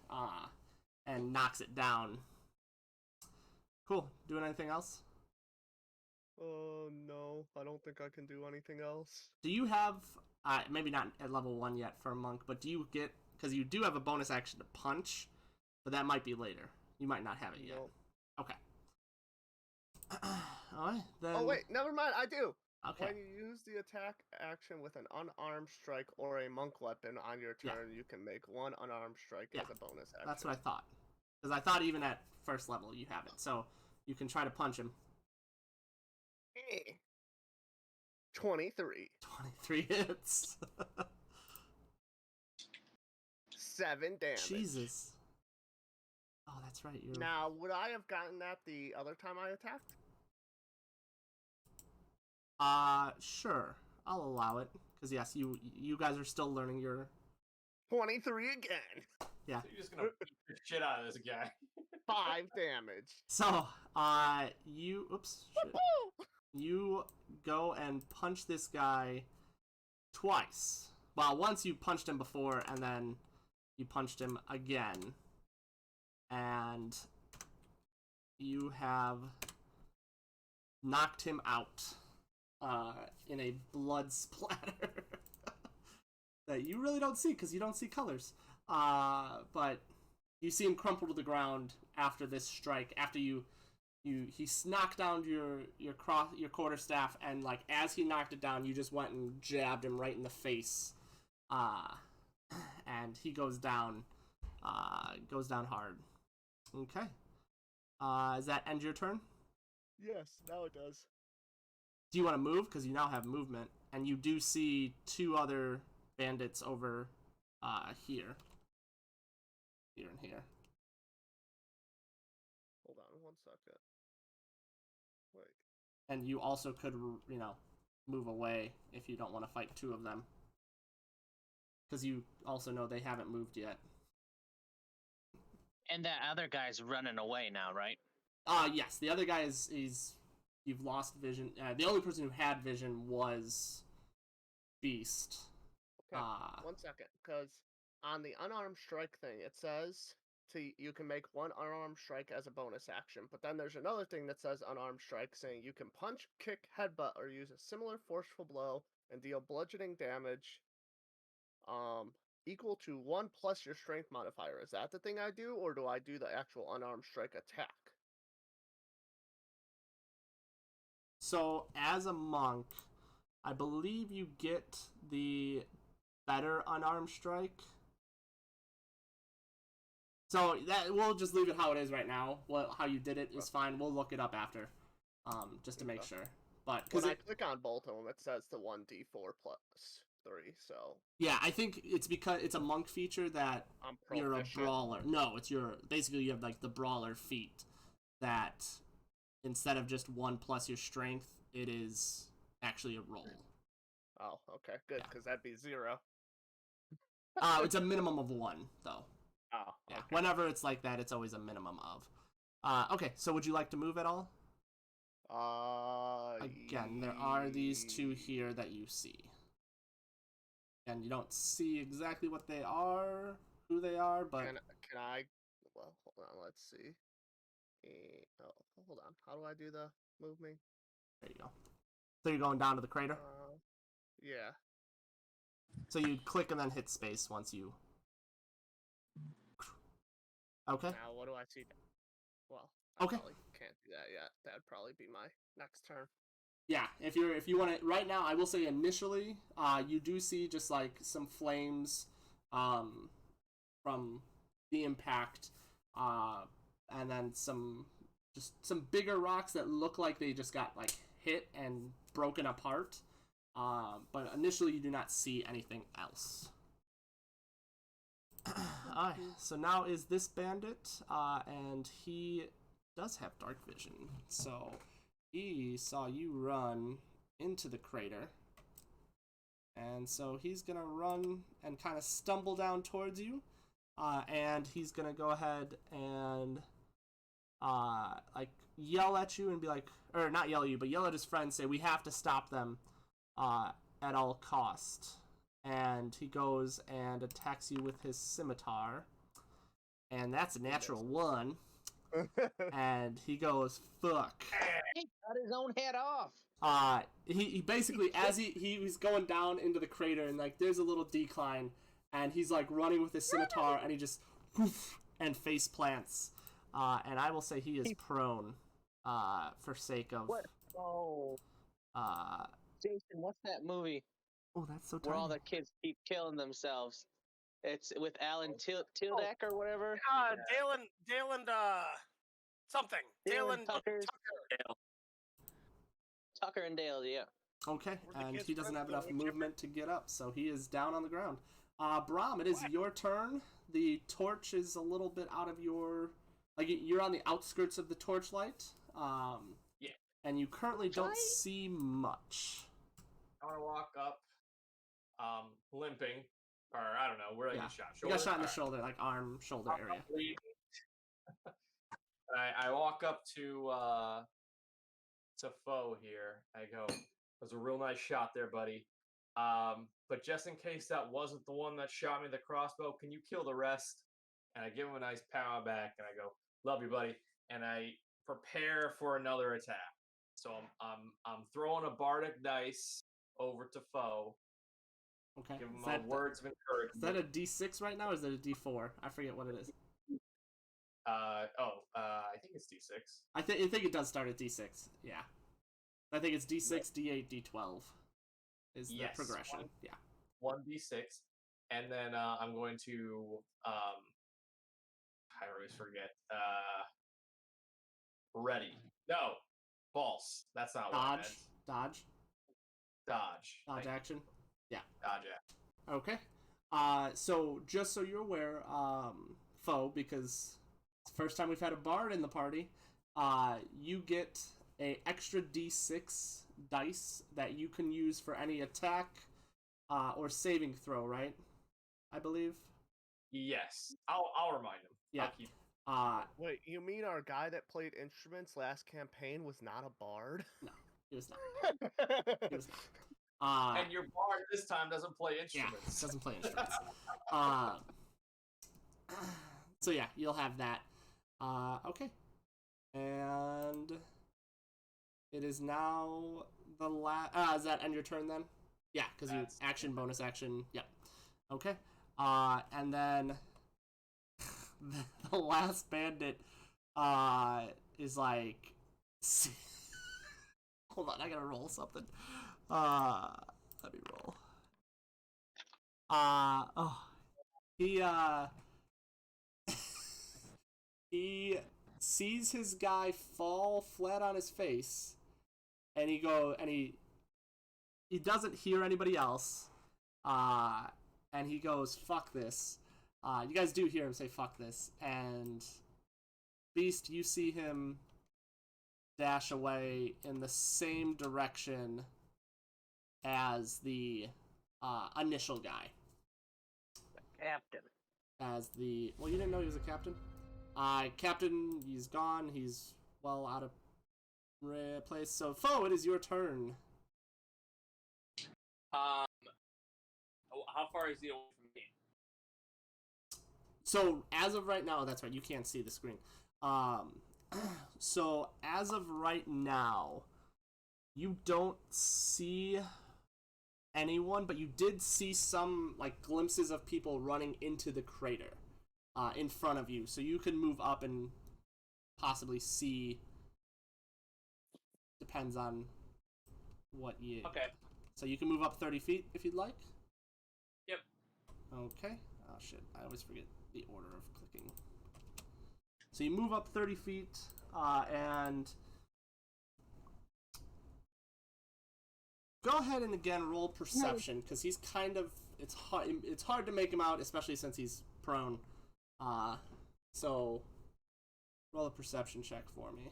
S3: and knocks it down. Cool. Doing anything else?
S6: No, I don't think I can do anything else.
S3: Do you have maybe not at level 1 yet for a monk, but do you get, because you do have a bonus action to punch, but that might be later. You might not have it yet.
S6: Nope.
S3: Okay. Alright, then.
S6: Oh wait, never mind. I do.
S3: Okay.
S6: When you use the attack action with an unarmed strike or a monk weapon on your
S3: Yeah.
S6: turn, you can make one unarmed strike
S3: Yeah,
S6: as a bonus action.
S3: That's what I thought. Because I thought even at first level you have it. So you can try to punch him.
S6: 23.
S3: 23 hits.
S6: 7 damage.
S3: Jesus. Oh, that's right. You're...
S6: Now, would I have gotten that the other time I attacked?
S3: Sure. I'll allow it. Because yes, you guys are still learning your...
S6: 23 again.
S3: Yeah.
S2: So you're just gonna beat the shit out of this guy.
S6: 5 damage.
S3: So, you... Oops. Shit. You go and punch this guy twice. Well, once you punched him before, and then you punched him again. And you have knocked him out in a blood splatter that you really don't see because you don't see colors. But you see him crumple to the ground after this strike. After he knocked down your quarterstaff, and like as he knocked it down, you just went and jabbed him right in the face. And he goes down hard. Okay. Does that end your turn?
S6: Yes, now it does.
S3: Do you want to move? Because you now have movement, and you do see 2 other bandits over here. Here and here.
S6: Hold on 1 second. Wait.
S3: And you also could, move away if you don't want to fight 2 of them. Because you also know they haven't moved yet.
S4: And that other guy's running away now, right?
S3: Yes. The other guy is you've lost vision. The only person who had vision was Beast.
S6: Okay, 1 second, because on the unarmed strike thing, it says you can make one unarmed strike as a bonus action, but then there's another thing that says unarmed strike saying you can punch, kick, headbutt, or use a similar forceful blow and deal bludgeoning damage equal to 1 plus your strength modifier. Is that the thing I do, or do I do the actual unarmed strike attack?
S3: So, as a monk, I believe you get the better unarmed strike. So, we'll just leave it how it is right now. How you did it is fine. We'll look it up after, just to make sure. But
S6: when I click on both of them, it says the 1d4 plus 3, so...
S3: Yeah, I think it's because it's a monk feature that you're a brawler. No, basically you have, like, the brawler feat that... Instead of just 1 plus your strength, it is actually a roll.
S6: Oh, okay, good, because that'd be 0.
S3: It's a minimum of 1, though.
S6: Oh,
S3: yeah.
S6: Okay.
S3: Whenever it's like that, it's always a minimum of. Okay, so would you like to move at all? Again, there are these 2 here that you see. And you don't see exactly what they are, who they are, but...
S6: Can I... Well, hold on, let's see. Oh, hold on. How do I do the moving?
S3: There you go. So you're going down to the crater?
S6: Yeah.
S3: So you click and then hit space once you... Okay.
S6: Now, what do I see? Well,
S3: Okay.
S6: I probably can't do that yet. That'd probably be my next turn.
S3: Yeah, if you want to... Right now, I will say initially, you do see just, like, some flames from the impact, and then some bigger rocks that look like they just got, like, hit and broken apart. But initially, you do not see anything else. Alright, so now is this bandit, and he does have dark vision, so he saw you run into the crater, and so he's gonna run and kind of stumble down towards you, and he's gonna go ahead and like yell at you and be like, or not yell at you, but yell at his friends, say we have to stop them at all cost. And he goes and attacks you with his scimitar. And that's a natural 1. And he goes, fuck.
S4: He cut his own head off.
S3: He basically, as he was going down into the crater, and like there's a little decline, and he's like running with his scimitar, and he just poof, and face plants. And I will say he is prone. for sake of.
S4: What? Oh, Jason, what's that movie
S3: Oh, that's so
S4: where
S3: tiny.
S4: all the kids keep killing themselves? It's with Alan Tildak or whatever.
S5: Dale and something. Dale and
S4: Tucker and Dale, yeah.
S3: Okay,
S5: Were the
S3: and
S5: kids
S3: he doesn't have
S5: friends,
S3: enough
S5: though?
S3: movement to get up, so he is down on the ground. Brahm, it is your turn. The torch is a little bit out of your... Like, you're on the outskirts of the torchlight.
S2: Yeah.
S3: And you currently don't see much.
S2: I want to walk up, limping, or I don't know, where I get shot.
S3: You got shot in the shoulder, like arm, shoulder area.
S2: I walk up to Foe here. I go, "That was a real nice shot there, buddy. But just in case that wasn't the one that shot me with the crossbow, can you kill the rest?" And I give him a nice pat on my back, and I go, "Love you, buddy." And I prepare for another attack. So I'm throwing a bardic dice over to Foe.
S3: Okay.
S2: Give him my words of encouragement.
S3: Is that a D6 right now, or is that a D4? I forget what it is.
S2: I think it's D6.
S3: I think it does start at D6. Yeah. I think it's D6, D8, D12 is the progression. Yeah.
S2: 1d6, and then I'm going to I always forget. Ready? No, false. That's not what I meant. Dodge
S3: action. Yeah.
S2: Dodge action.
S3: Okay. So just so you're aware, Foe, because it's the first time we've had a bard in the party, you get a extra D6 dice that you can use for any attack or saving throw, right? I believe.
S2: Yes, I'll remind him.
S3: Yeah.
S6: Wait, you mean our guy that played instruments last campaign was not a bard?
S3: No, he was not. He was not.
S2: And your bard this time doesn't play instruments.
S3: Yeah, doesn't play instruments. So yeah, you'll have that. Okay. And it is now the last... does that end your turn then? Yeah, because you action, bonus action. Yep. Okay. And then the last bandit is like... Hold on, I gotta roll something. Let me roll. He sees his guy fall flat on his face, and he doesn't hear anybody else, and he goes, "Fuck this." You guys do hear him say "fuck this," and Beast, you see him dash away in the same direction as the initial guy.
S4: Captain.
S3: Well, you didn't know he was a captain? Captain, he's gone. He's well out of place. So, Foe, it is your turn.
S1: How far is he away from me?
S3: So, as of right now, that's right, you can't see the screen. So, as of right now, you don't see anyone, but you did see some, like, glimpses of people running into the crater in front of you. So you can move up and possibly see. Depends on what you...
S1: Okay.
S3: So you can move up 30 feet if you'd like?
S1: Yep.
S3: Okay. Oh, shit. I always forget the order of clicking. So you move up 30 feet, and... Go ahead and again roll perception, because he's kind of... It's hard to make him out, especially since he's prone. So roll a perception check for me.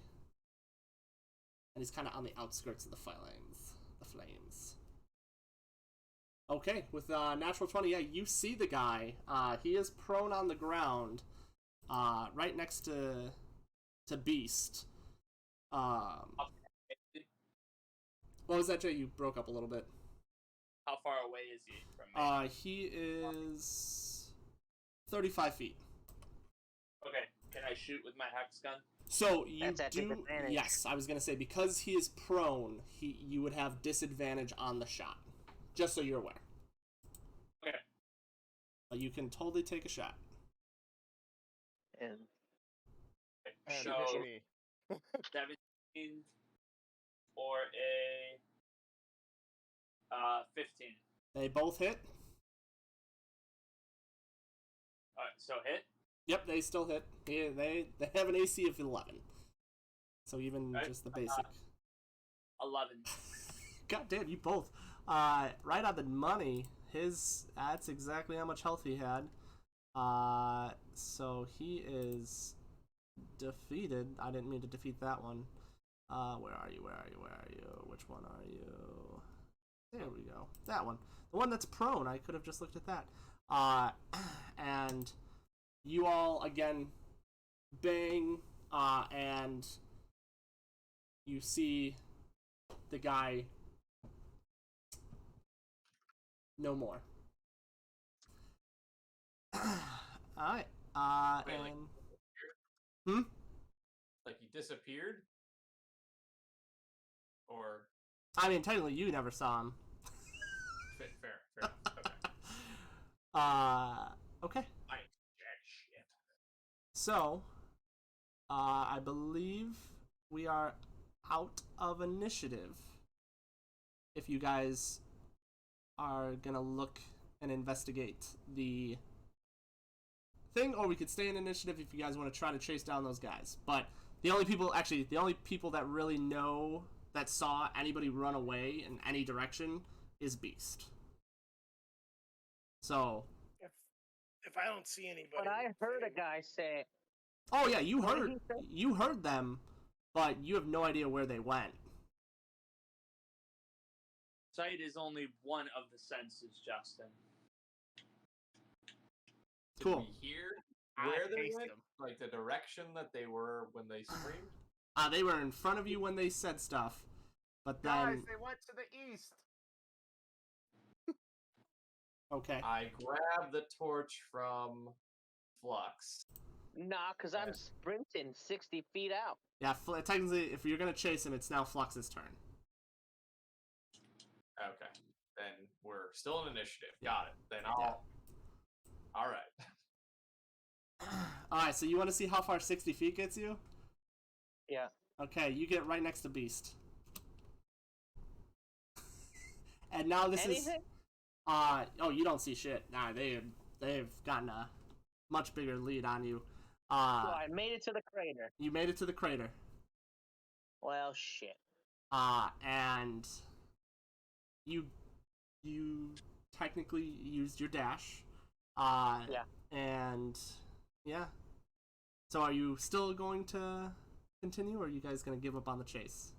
S3: And he's kind of on the outskirts of the flames. Okay, with natural 20, yeah, you see the guy. He is prone on the ground, right next to Beast. What was that, Jay? You broke up a little bit.
S1: How far away is he from me?
S3: He is 35 feet.
S1: Okay, can I shoot with my hex gun?
S3: So you
S4: That's at
S3: do,
S4: disadvantage.
S3: yes, I was gonna say, because he is prone, you would have disadvantage on the shot. Just so you're aware.
S1: Okay.
S3: You can totally take a shot.
S4: And
S1: So,
S6: me.
S1: 17 or a 15.
S3: They both hit.
S1: All right, so hit.
S3: Yep, they still hit. They have an AC of 11. So even
S1: Right.
S3: just the basic.
S1: 11.
S3: God damn, you both. Right on the money. That's exactly how much health he had. So he is defeated. I didn't mean to defeat that one. Where are you? Which one are you? There we go. That one. The one that's prone. I could have just looked at that. And you all, again, bang, and you see the guy no more. Alright.
S2: Wait, like,
S3: and...
S2: Like he disappeared? Or...
S3: I mean, technically you never saw him.
S2: Fair.
S3: Okay.
S2: Jack shit.
S3: So, I believe we are out of initiative. If you guys are gonna look and investigate the thing, or we could stay in initiative if you guys want to try to chase down those guys. But the only people that really know, that saw anybody run away in any direction is Beast. So...
S5: If I don't see anybody...
S4: But I heard a guy say...
S3: Oh yeah, you heard them, but you have no idea where they went.
S1: Sight is only one of the senses, Justin.
S3: Cool.
S2: Did we hear where they went? Like the direction that they were when they screamed?
S3: They were in front of you when they said stuff, but then...
S6: Guys, they went to the east.
S3: Okay.
S2: I grabbed the torch from Flux.
S4: Nah, because I'm sprinting 60 feet out.
S3: Yeah, technically, if you're gonna chase him, it's now Flux's turn.
S2: Okay. Then we're still in initiative. Got it. Then I'll... Alright.
S3: Alright, so you want to see how far 60 feet gets you?
S4: Yeah.
S3: Okay, you get right next to Beast. And now this
S4: Anything?
S3: is... oh, you don't see shit. Nah, they've gotten a much bigger lead on you.
S4: So I made it to the crater.
S3: You made it to the crater.
S4: Well, shit.
S3: And you technically used your dash.
S4: Yeah.
S3: And yeah. So are you still going to continue, or are you guys going to give up on the chase?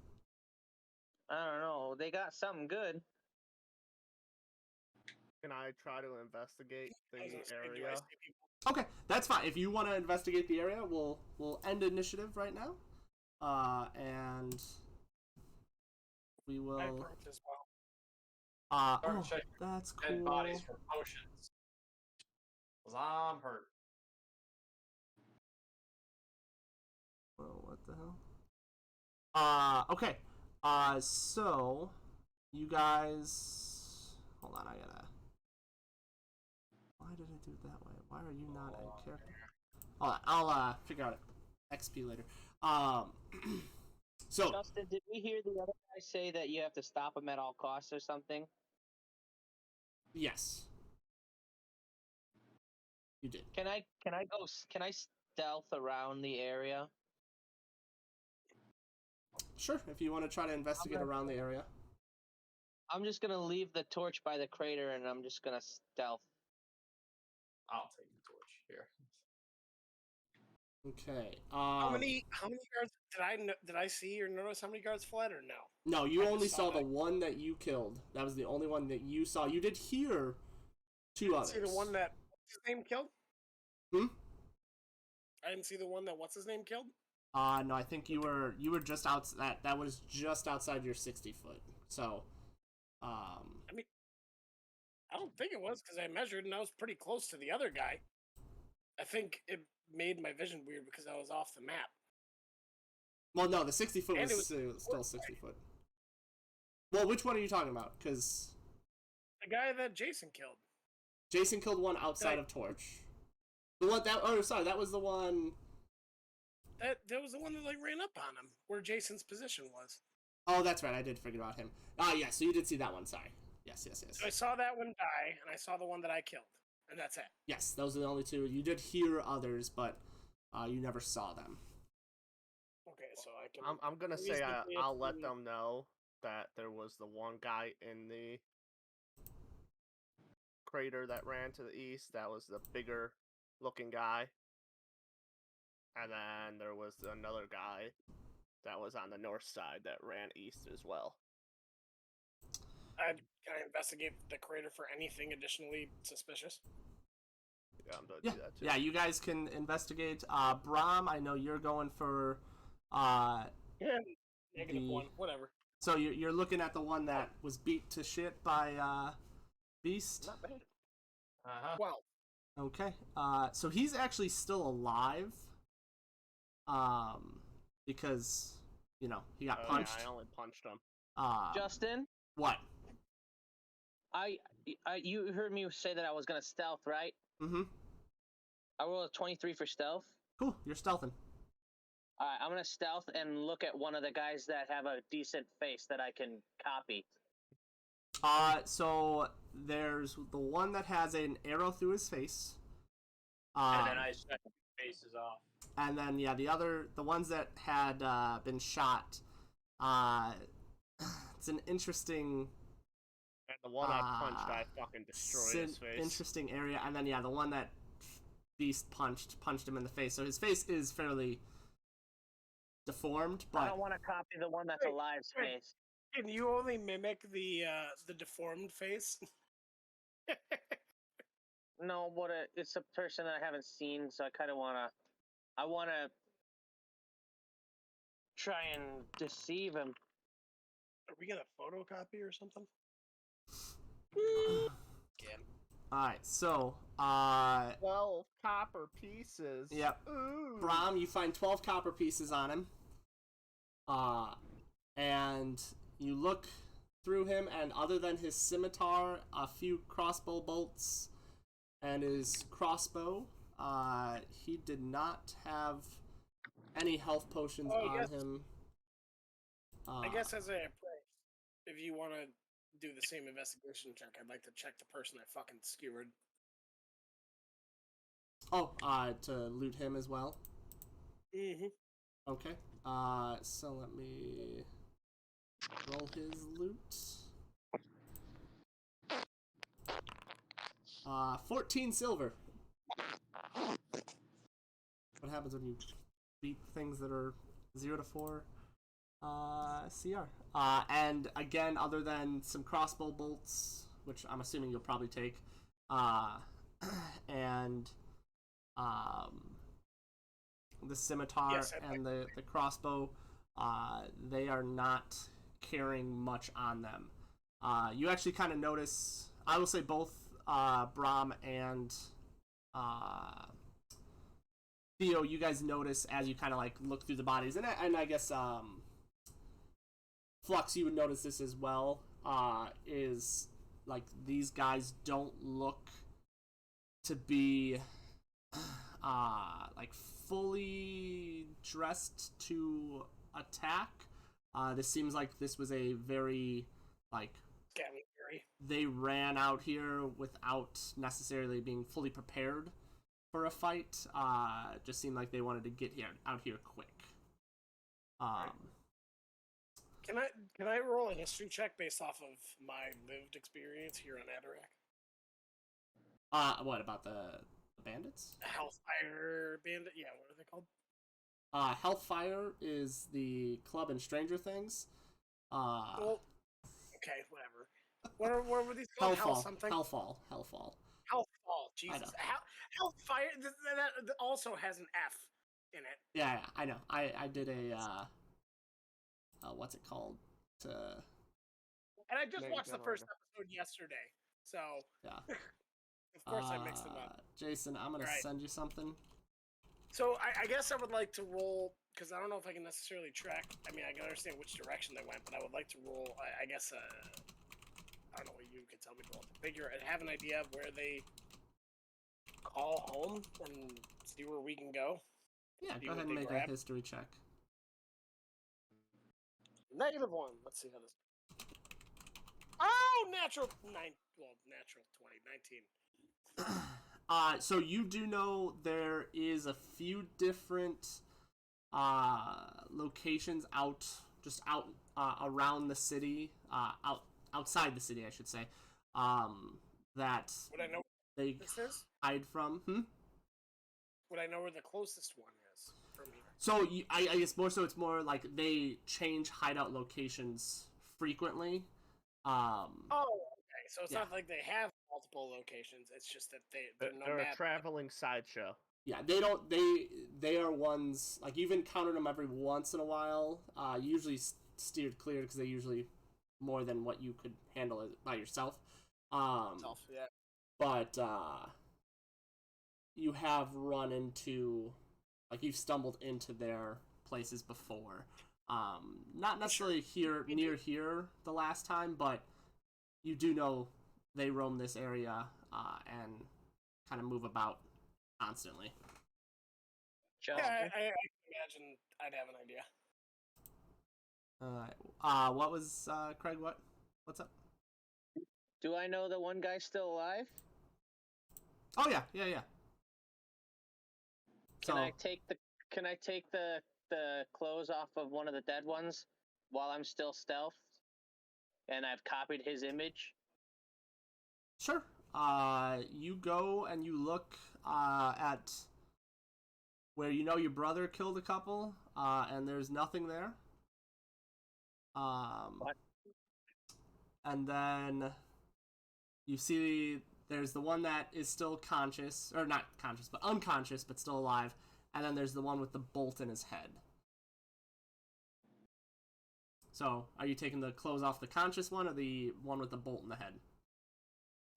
S4: I don't know. They got something good.
S6: Can I try to investigate the
S5: I was gonna say, do I
S6: area?
S5: see people?
S3: Okay, that's fine. If you want to investigate the area, we'll end initiative right now. And we will...
S5: I approach as well.
S3: oh,
S2: check
S3: that's cool.
S2: Dead bodies for potions. 'Cause I'm hurt.
S3: Oh, what the hell? Okay. So you guys, hold on, I gotta... Why did I do it that way? Why are you not a character? Hold on, I'll figure out XP later. So
S4: Justin, did we hear the other guy say that you have to stop him at all costs or something?
S3: yes, you did.
S4: Can I stealth around the area?
S3: Sure, if you want to try to investigate around the area.
S4: I'm just gonna leave the torch by the crater and I'm just gonna stealth.
S2: I'll take the torch here.
S3: Okay.
S5: How many guards did I see or notice how many guards fled or no?
S3: No, you
S5: I
S3: only
S5: just
S3: saw
S5: saw
S3: the
S5: that.
S3: one that you killed. That was the only one that you saw. You did hear two others.
S5: See the one that what's his name killed?
S3: Hmm?
S5: I didn't see the one that what's his name killed?
S3: No, I think you were just out. That was just outside your 60 foot. So,
S5: I mean, I don't think it was because I measured and I was pretty close to the other guy. I think it made my vision weird because I was off the map.
S3: well, no, the 60 foot
S5: And
S3: was,
S5: it
S3: still 60 foot. Well, which one are you talking about? Because
S5: The guy that Jason killed.
S3: Jason killed one outside
S5: Right.
S3: of Torch. The one that, oh, sorry, that was the one.
S5: That was the one that like ran up on him, where Jason's position was.
S3: Oh, that's right. I did forget about him. Yeah. So you did see that one. Sorry. Yes.
S5: So I saw that one die, and I saw the one that I killed, and that's it.
S3: Yes, those are the only two. You did hear others, but you never saw them.
S5: Okay, so I can.
S6: I'm gonna say I'll let them know that there was the one guy in the crater that ran to the east. That was the bigger looking guy, and then there was another guy that was on the north side that ran east as well.
S5: Can I investigate the crater for anything additionally suspicious?
S6: Yeah, I'm gonna do that too.
S3: Yeah, you guys can investigate. Brahm, I know you're going for.
S5: -1, whatever.
S3: So you're looking at the one that was beat to shit by Beast.
S5: Not bad.
S2: Well,
S3: Okay. So he's actually still alive. Because he got punched.
S6: Yeah, I only punched him.
S4: Justin,
S3: What?
S4: you heard me say that I was gonna stealth, right?
S3: Mm-hmm.
S4: I rolled a 23 for stealth.
S3: Cool. You're stealthing.
S4: All right, I'm gonna stealth and look at one of the guys that have a decent face that I can copy.
S3: So there's the one that has an arrow through his face.
S1: And then I shut the faces off.
S3: And then the ones that had been shot. It's an interesting.
S6: And the one I punched, I fucking destroyed his face.
S3: Interesting area, and then the one that Beast punched him in the face. So his face is fairly deformed, but
S4: I don't want to copy the one that's alive's face.
S5: Can you only mimic the deformed face?
S4: No, but it's a person that I haven't seen, so I kind of want to try and deceive him.
S5: Are we gonna photocopy or something?
S3: Alright, so
S6: 12 copper pieces.
S3: Yep.
S6: Ooh.
S3: Brahm, you find 12 copper pieces on him. And you look through him, and other than his scimitar, a few crossbow bolts, and his crossbow, he did not have any health potions on him.
S5: I guess as a approach, if you want to do the same investigation check, I'd like to check the person I fucking skewered.
S3: Oh, to loot him as well?
S5: Mm-hmm.
S3: Okay. So let me roll his loot. 14 silver. What happens when you beat things that are 0 to 4? CR. And again, other than some crossbow bolts, which I'm assuming you'll probably take, and the scimitar and the crossbow, they are not carrying much on them. You actually kind of notice, I will say both Brahm and Theo, you guys notice as you kind of like look through the bodies, and I guess Flux, you would notice this as well, is like these guys don't look to be like fully dressed to attack. This seems like this was a very like they ran out here without necessarily being fully prepared for a fight. Just seemed like they wanted to get out here quick.
S5: Can I roll a history check based off of my lived experience here on Adirak?
S3: What about the bandits?
S5: Hellfire bandit? Yeah, what are they called?
S3: Hellfire is the club in Stranger Things.
S5: Well, okay, whatever. What were these called?
S3: Hellfall.
S5: Hellfall. Jesus. Hellfire. That also has an F in it.
S3: Yeah, I know. I did a what's it called?
S5: And I just watched the first episode yesterday, so
S3: yeah.
S5: Of course I mixed them up.
S3: Jason, I'm gonna send you something.
S5: So I guess I would like to roll, because I don't know if I can necessarily track. I mean, I can understand which direction they went, but I would like to roll. I guess I don't know what you can tell me, but I have an idea of where they call home and see where we can go.
S3: Yeah,
S5: See
S3: go
S5: what
S3: ahead and
S5: they
S3: make
S5: grab.
S3: a history check.
S5: -1. Let's see how this. Oh, natural 9. Well, natural 20, 19.
S3: So you do know there is a few different locations just out around the city, outside the city, I should say, that
S5: Would I know
S3: they
S5: this is?
S3: hide from.
S5: Would I know where the closest one is from here?
S3: So I guess more so it's more like they change hideout locations frequently.
S5: Oh, okay. So it's
S3: Yeah.
S5: not like they have multiple locations. It's just that they're
S6: They're
S5: nomadic.
S6: a traveling sideshow.
S3: Yeah, they are ones like you've encountered them every once in a while. Usually steered clear because they usually more than what you could handle it by yourself.
S5: Yeah.
S3: But you have run into, like you've stumbled into their places before. Not necessarily near here the last time, but you do know they roam this area and kind of move about constantly.
S5: Yeah, I imagine I'd have an idea.
S3: What was Craig? What's up?
S4: Do I know the one guy's still alive?
S3: Oh yeah.
S4: Can I take the clothes off of one of the dead ones while I'm still stealthed? And I've copied his image?
S3: Sure. You go and you look at where you know your brother killed a couple, and there's nothing there.
S4: What?
S3: And then you see there's the one that is still conscious, or not conscious, but unconscious, but still alive. And then there's the one with the bolt in his head. So, are you taking the clothes off the conscious one or the one with the bolt in the head?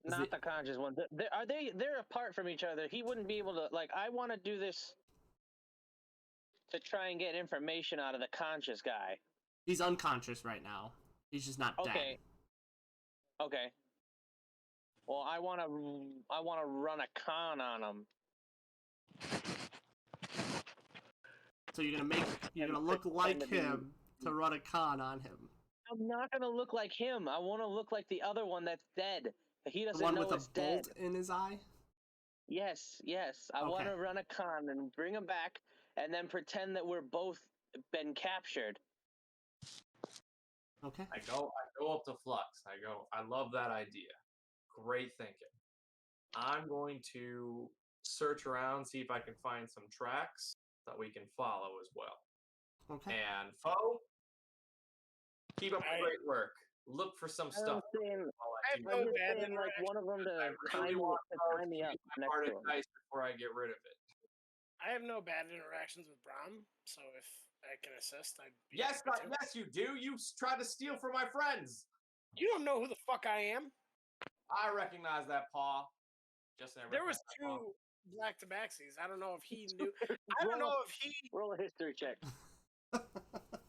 S4: Not the conscious one. They're apart from each other. He wouldn't be able to, like, I want to do this to try and get information out of the conscious guy.
S3: He's unconscious right now. He's just not dead.
S4: Okay. Well, I want to run a con on him.
S3: So you're gonna look like him to run a con on him.
S4: I'm not gonna look like him. I want to look like the other one that's dead. He doesn't know
S3: The one with
S4: it's
S3: a bolt
S4: dead.
S3: in his eye?
S4: Yes. I want to run a con and bring him back, and then pretend that we're both been captured.
S3: Okay.
S2: I go up to Flux. I love that idea. Great thinking. I'm going to search around, see if I can find some tracks that we can follow as well.
S3: Okay.
S2: And Foe, keep up the great work. Look for some stuff.
S4: I'm just saying, like, one of them to tie me up next to him.
S2: Before I get rid of it.
S5: I have no bad interactions with Brahm, so if I can assist, I'd be
S2: Yes,
S5: happy to.
S2: yes, you do. You tried to steal from my friends.
S5: You don't know who the fuck I am.
S2: I recognize that paw.
S5: There was 2 black tabaxis. I don't know if he knew. I don't know if he.
S4: Roll a history check.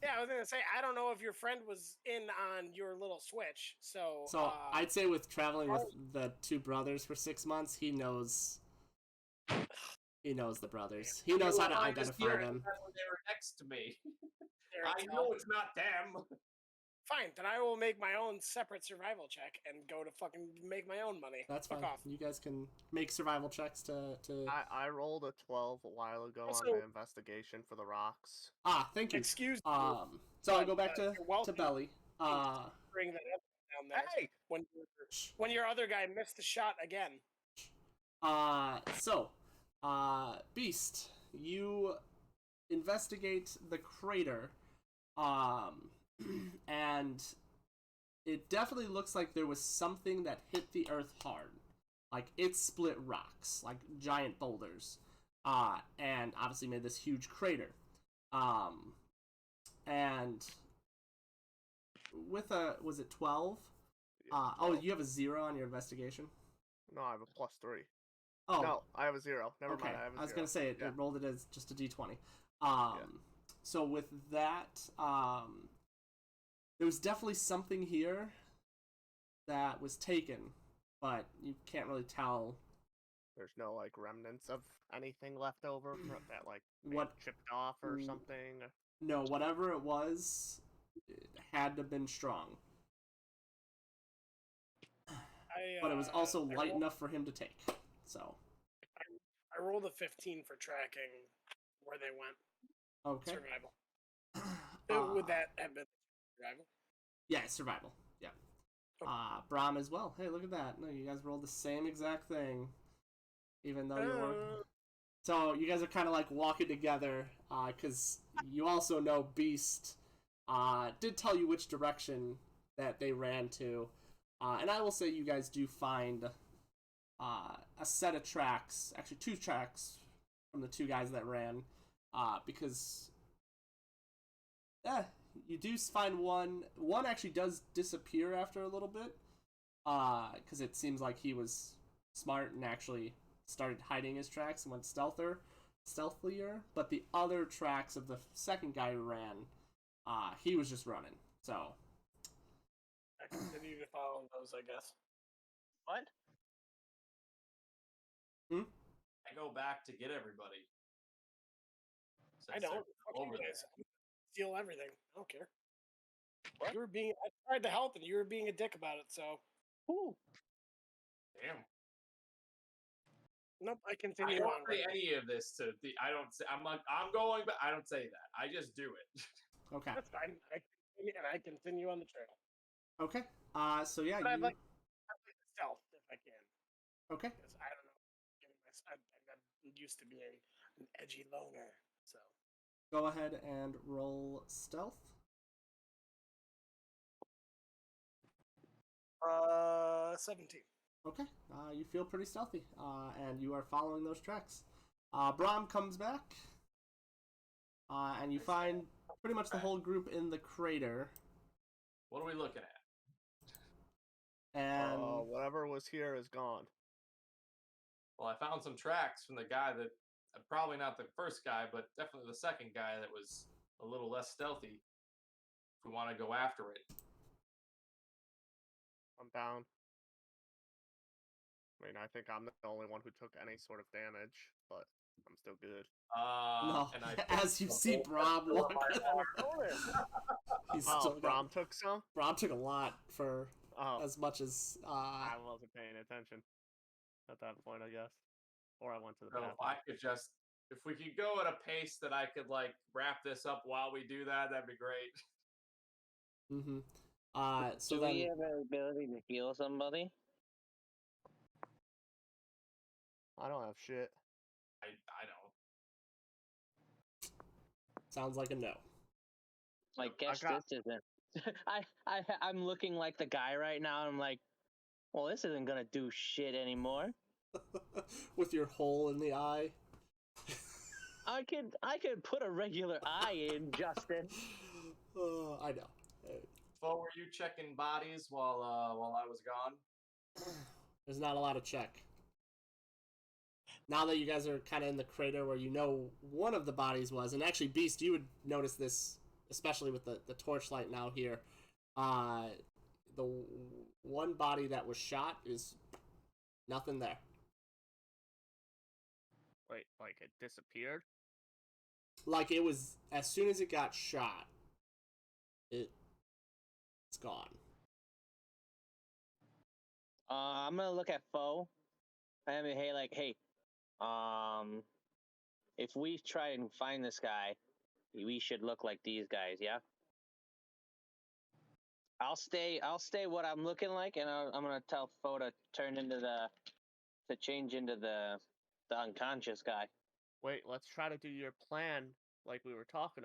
S5: Yeah, I was gonna say I don't know if your friend was in on your little switch. So
S3: I'd say with traveling with the 2 brothers for 6 months, he knows the brothers. He knows how to identify them.
S2: They were next to me. I know it's not them.
S5: Fine, then I will make my own separate survival check and go to fucking make my own money.
S3: That's
S5: Fuck
S3: fine.
S5: off.
S3: You guys can make survival checks to...
S6: I rolled a 12 a while ago
S5: Also-
S6: on the investigation for the rocks.
S3: Thank you.
S5: Excuse me.
S3: So I'll go back to
S5: welcome.
S3: Belly.
S5: Bring that up down there.
S6: Hey!
S5: When your other guy missed the shot again.
S3: Beast, you investigate the crater, and it definitely looks like there was something that hit the earth hard. Like, it split rocks, like giant boulders, and obviously made this huge crater. And with was it 12?
S6: Yeah,
S3: You have a 0 on your investigation?
S6: No, I have a +3.
S3: Oh.
S6: No, I have a 0. Never
S3: Okay.
S6: mind, I have a 0.
S3: I was going to say, it
S6: Yeah.
S3: rolled it as just a d20.
S6: Yeah.
S3: So with that, there was definitely something here that was taken, but you can't really tell
S6: There's no like remnants of anything left over that like
S3: What?
S6: chipped off or something.
S3: No, whatever it was, it had to have been strong. But it was also light enough for him to take. So.
S5: I rolled a 15 for tracking where they went.
S3: Okay.
S5: Survival. Would that have been survival?
S3: Yeah, survival. Yeah. Brahm as well. Hey, look at that. No, you guys rolled the same exact thing. Even though you were... So you guys are kind of like walking together, because you also know Beast did tell you which direction that they ran to. And I will say you guys do find a set of tracks, actually 2 tracks from the 2 guys that ran, because you do find one actually does disappear after a little bit, because it seems like he was smart and actually started hiding his tracks and went stealthier, but the other tracks of the second guy who ran, he was just running, so...
S5: I continue to follow those, I guess.
S4: What?
S2: I go back to get everybody.
S5: I don't.
S2: Over there.
S5: Steal everything. I don't care.
S4: What?
S5: I tried to help, and you were being a dick about it. So.
S4: Ooh.
S2: Damn.
S5: Nope. I
S2: I
S5: continue
S2: don't
S5: on.
S2: say any of this to the. I don't say. I'm like I'm going, but I don't say that. I just do it.
S3: Okay.
S5: That's fine. I continue on the trail.
S3: Okay. So yeah,
S5: But
S3: you...
S5: I'd like stealth if I can.
S3: Okay.
S5: Because I don't know. I'm used to being an edgy loner. So.
S3: Go ahead and roll stealth.
S5: 17.
S3: Okay. You feel pretty stealthy, and you are following those tracks. Brahm comes back, and you find pretty much the whole group in the crater.
S2: What are we looking at?
S3: And
S6: Whatever was here is gone.
S2: Well, I found some tracks from the guy that, probably not the first guy, but definitely the second guy that was a little less stealthy. If we want to go after it.
S6: I'm down. I mean, I think I'm the only one who took any sort of damage, but I'm still good.
S3: no,
S2: And
S3: as you see Brahm walk, he's still
S6: Brahm took some?
S3: Brahm took a lot for as much as...
S6: I wasn't paying attention at that point, I guess. Or I went to the
S2: So
S6: bathroom.
S2: if we could go at a pace that I could like wrap this up while we do that, that'd be great.
S3: Mm-hmm. So
S4: do
S3: then,
S4: we have the ability to heal somebody?
S6: I don't have shit.
S2: I don't.
S3: sounds like a no.
S4: I guess this isn't. I'm looking like the guy right now. And I'm like, well, this isn't gonna do shit anymore.
S3: With your hole in the eye.
S4: I could put a regular eye in, Justin.
S3: I know.
S2: So were you checking bodies while I was gone?
S3: There's not a lot to check. Now that you guys are kind of in the crater where you know one of the bodies was, and actually, Beast, you would notice this, especially with the torchlight now here. The one body that was shot is nothing there.
S6: Wait, like it disappeared?
S3: Like it was, as soon as it got shot, it's gone.
S4: I'm gonna look at Foe. I mean, hey, if we try and find this guy, we should look like these guys, yeah? I'll stay what I'm looking like, and I'm gonna tell Foe to change into the unconscious guy.
S6: Wait, let's try to do your plan like you were talking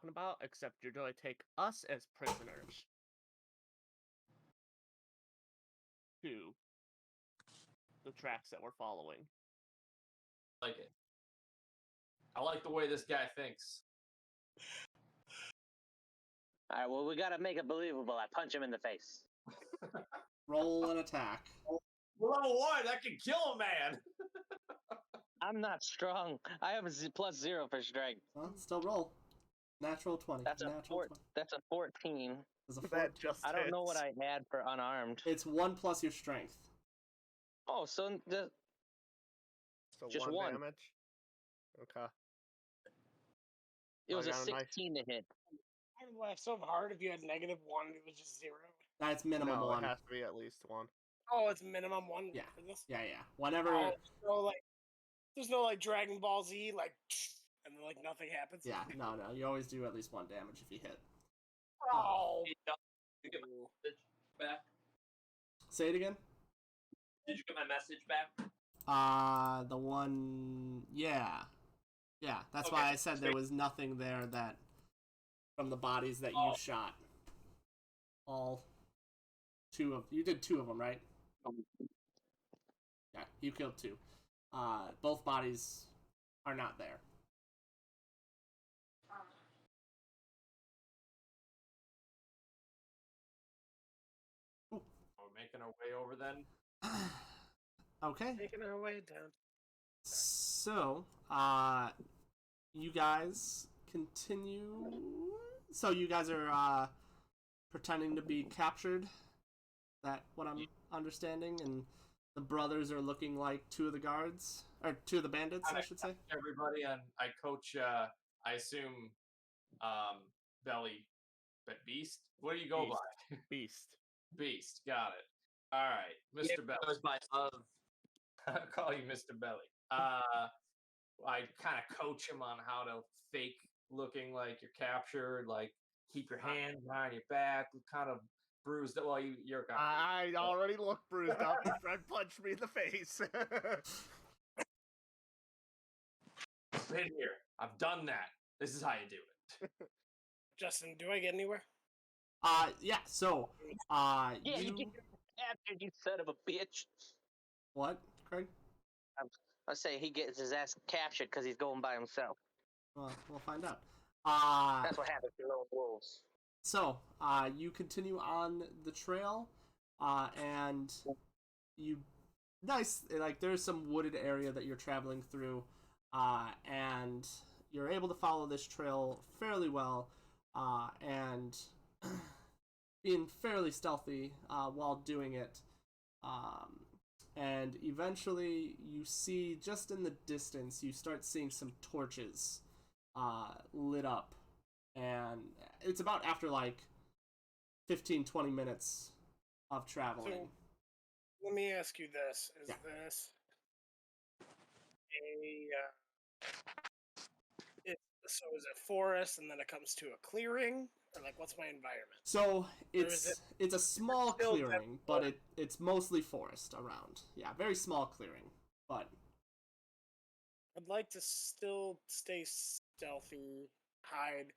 S6: about, except you're going to take us as prisoners to the tracks that we're following.
S2: Like it. I like the way this guy thinks.
S4: All right, well, we gotta make it believable. I punch him in the face.
S3: Roll an attack.
S2: Level 1, that can kill a man.
S4: I'm not strong. I have a +0 for strength.
S3: Well, still roll. Natural 20.
S4: That's
S3: Natural 20.
S4: That's a 14.
S6: That just
S4: I don't know what
S6: hits.
S4: I had for unarmed.
S3: It's 1 plus your strength.
S4: Oh, so
S6: So
S4: Just
S6: one
S4: one.
S6: damage. Okay.
S4: It was
S6: I
S4: a
S6: got a nice-
S4: 16 to hit.
S5: I would laugh so hard if you had -1, it was just 0.
S3: That's minimum
S6: No,
S3: one.
S6: it has to be at least one.
S5: Oh, it's minimum 1
S3: Yeah.
S5: for this?
S3: Yeah. Whenever.
S5: Oh, there's no like Dragon Ball Z, like, and then like nothing happens.
S3: Yeah. No. You always do at least 1 damage if you hit.
S5: Oh.
S1: Hey, Doc, did you get my message back?
S3: Say it again.
S1: Did you get my message back?
S3: The one. Yeah. That's why
S1: Okay,
S3: I said
S1: sweet.
S3: there was nothing there that from the bodies that you shot. All 2 of you did 2 of them, right? Yeah, you killed 2. Both bodies are not there.
S2: We're making our way over then.
S3: Okay.
S5: Making our way down.
S3: So, you guys continue. So you guys are pretending to be captured. That what I'm understanding, and the brothers are looking like 2 of the guards or 2 of the bandits, I should say.
S2: Everybody, and I coach. I assume, Belly, but Beast. What do you go by?
S6: Beast.
S2: Beast. Got it. All right, Mr. Belly.
S1: Goes by love.
S2: I'll call you Mr. Belly. I kind of coach him on how to fake looking like you're captured, like keep your hands behind your back, kind of bruised. Well, you're got.
S6: I already look bruised up. My friend punched me in the face.
S2: Been here. I've done that. This is how you do it.
S5: Justin, do I get anywhere?
S3: Yeah. So,
S4: Yeah,
S3: you
S4: you get captured, you son of a bitch.
S3: what, Craig?
S4: I say he gets his ass captured because he's going by himself.
S3: Well, we'll find out.
S4: That's what happens to lone wolves.
S3: So, you continue on the trail, and you there's some wooded area that you're traveling through, and you're able to follow this trail fairly well, and being fairly stealthy while doing it. And eventually you see, just in the distance, you start seeing some torches lit up. And it's about after like 15-20 minutes of traveling.
S5: So, let me ask you this. Is
S3: Yeah.
S5: this so is it forest and then it comes to a clearing? Or like what's my environment?
S3: So
S5: is
S3: it's a small
S5: still
S3: clearing, but it's mostly forest around. Yeah, very small clearing. But
S5: I'd like to still stay stealthy, hide,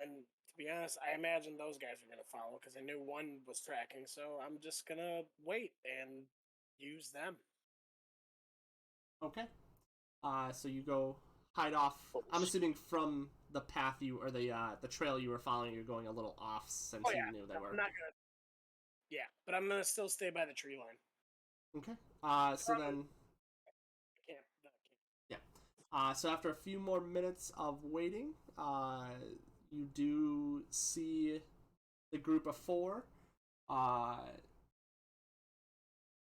S5: and to be honest, I imagine those guys are gonna follow because I knew one was tracking, so I'm just gonna wait and use them.
S3: okay. So you go hide off. I'm assuming from the path or the trail you were following, you're going a little off since
S5: Oh, yeah.
S3: you knew they were.
S5: I'm not gonna. Yeah, but I'm gonna still stay by the tree line.
S3: Okay. So then.
S5: I can't.
S3: So after a few more minutes of waiting, you do see the group of 4.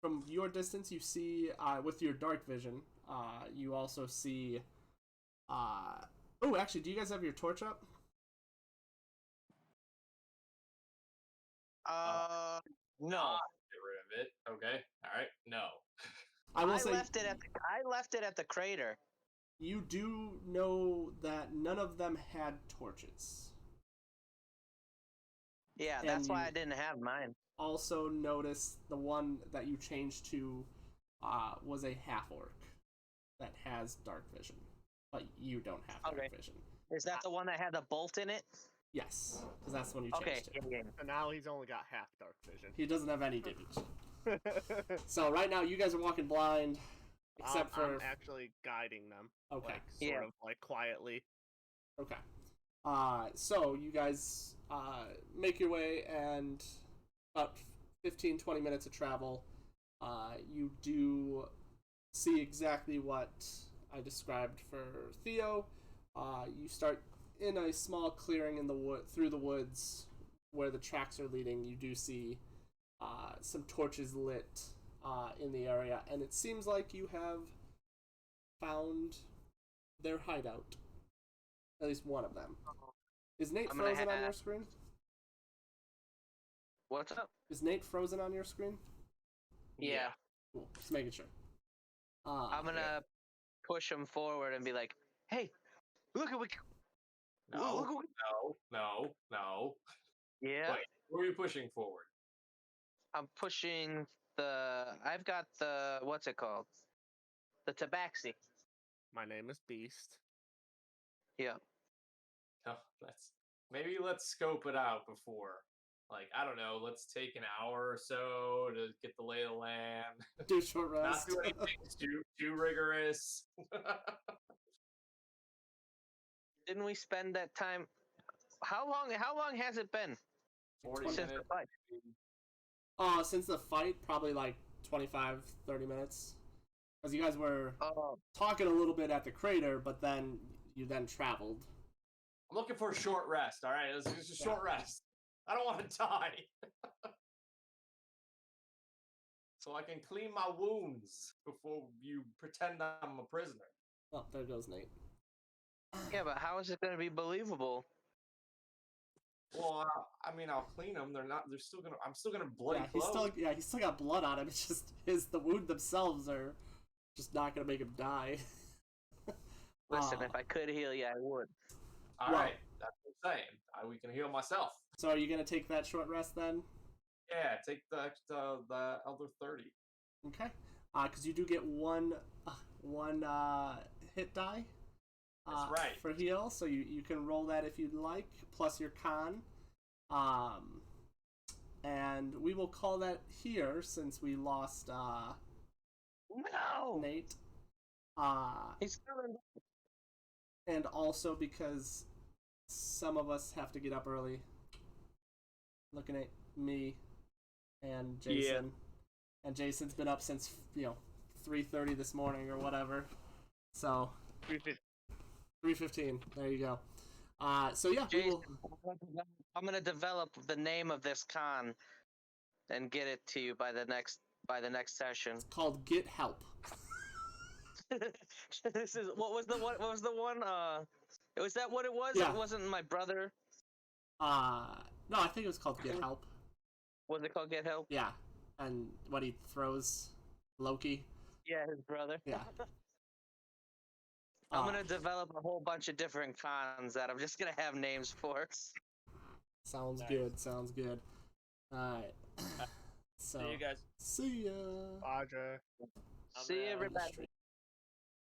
S3: From your distance, you see, with your dark vision, you also see... oh, actually, do you guys have your torch up?
S4: No.
S2: Get rid of it. Okay. All right. No.
S3: I will say
S4: left it at the crater.
S3: you do know that none of them had torches.
S4: Yeah,
S3: And
S4: that's why
S3: you-
S4: I didn't have mine.
S3: Also notice the one that you changed to was a half-orc that has dark vision, but you don't have dark
S4: Okay.
S3: vision.
S4: Is that the one that had the bolt in it?
S3: Yes, because that's the one you
S4: Okay.
S3: changed to.
S4: Yeah.
S6: And now he's only got half dark vision.
S3: He doesn't have any damage. So right now you guys are walking blind, except for
S6: I'm actually guiding them.
S3: okay,
S6: Like,
S4: Yeah.
S6: sort of like quietly.
S3: okay. So you guys make your way, and about 15-20 minutes of travel, you do see exactly what I described for Theo. You start in a small clearing in the through the woods where the tracks are leading. You do see some torches lit in the area, and it seems like you have found their hideout. At least one of them. Is Nate
S4: I'm gonna
S3: frozen on your screen?
S4: What's up?
S3: Is Nate frozen on your screen?
S4: Yeah.
S3: Cool. Just making sure.
S4: I'm gonna push him forward and be like, "Hey, look at what."
S2: No, no.
S4: Yeah.
S2: Wait, who are you pushing forward?
S4: I'm pushing I've got the. What's it called? The Tabaxi.
S6: My name is Beast.
S4: Yeah.
S2: No, maybe let's scope it out before. Like, I don't know, let's take an hour or so to get the lay of the land.
S3: Do a short rest.
S2: Not do anything too rigorous.
S4: Didn't we spend that time? How long has it been
S2: 40
S4: since
S2: minutes.
S4: the fight?
S3: Since the fight, probably like 25, 30 minutes. Because you guys were talking a little bit at the crater, but then you traveled.
S2: I'm looking for a short rest, alright? It's a short rest. I don't want to die. So I can clean my wounds before you pretend I'm a prisoner.
S3: Oh, there goes Nate.
S4: Yeah, but how is it going to be believable?
S2: Well, I mean, I'll clean them. They're still gonna. I'm still gonna bloody clothes.
S3: He's still got blood on him. It's just the wound themselves are just not gonna make him die.
S4: Listen, if I could heal you, I would.
S2: All right, that's what I'm saying. We can heal myself.
S3: So are you gonna take that short rest then?
S2: Yeah, take the other 30.
S3: Okay. Because you do get one hit die.
S2: That's right.
S3: For heal, so you can roll that if you'd like, plus your con. And we will call that here since we lost Nate.
S4: He's coming.
S3: And also because some of us have to get up early. Looking at me and Jason. Yeah. And Jason's been up since 3:30 this morning or whatever. So 3:15. There you go. So yeah,
S4: Jason, I'm gonna develop the name of this con and get it to you by the next session.
S3: It's called Get Help.
S4: This is what was the one? Was that what it was?
S3: Yeah.
S4: It wasn't my brother.
S3: No, I think it was called Get Help.
S4: Was it called Get Help?
S3: Yeah, and what he throws Loki.
S4: Yeah, his brother.
S3: Yeah.
S4: I'm gonna develop a whole bunch of different cons that I'm just gonna have names for.
S3: Sounds good. Sounds good. All right. So
S1: See you guys.
S3: See ya.
S6: Roger.
S4: See you, everybody.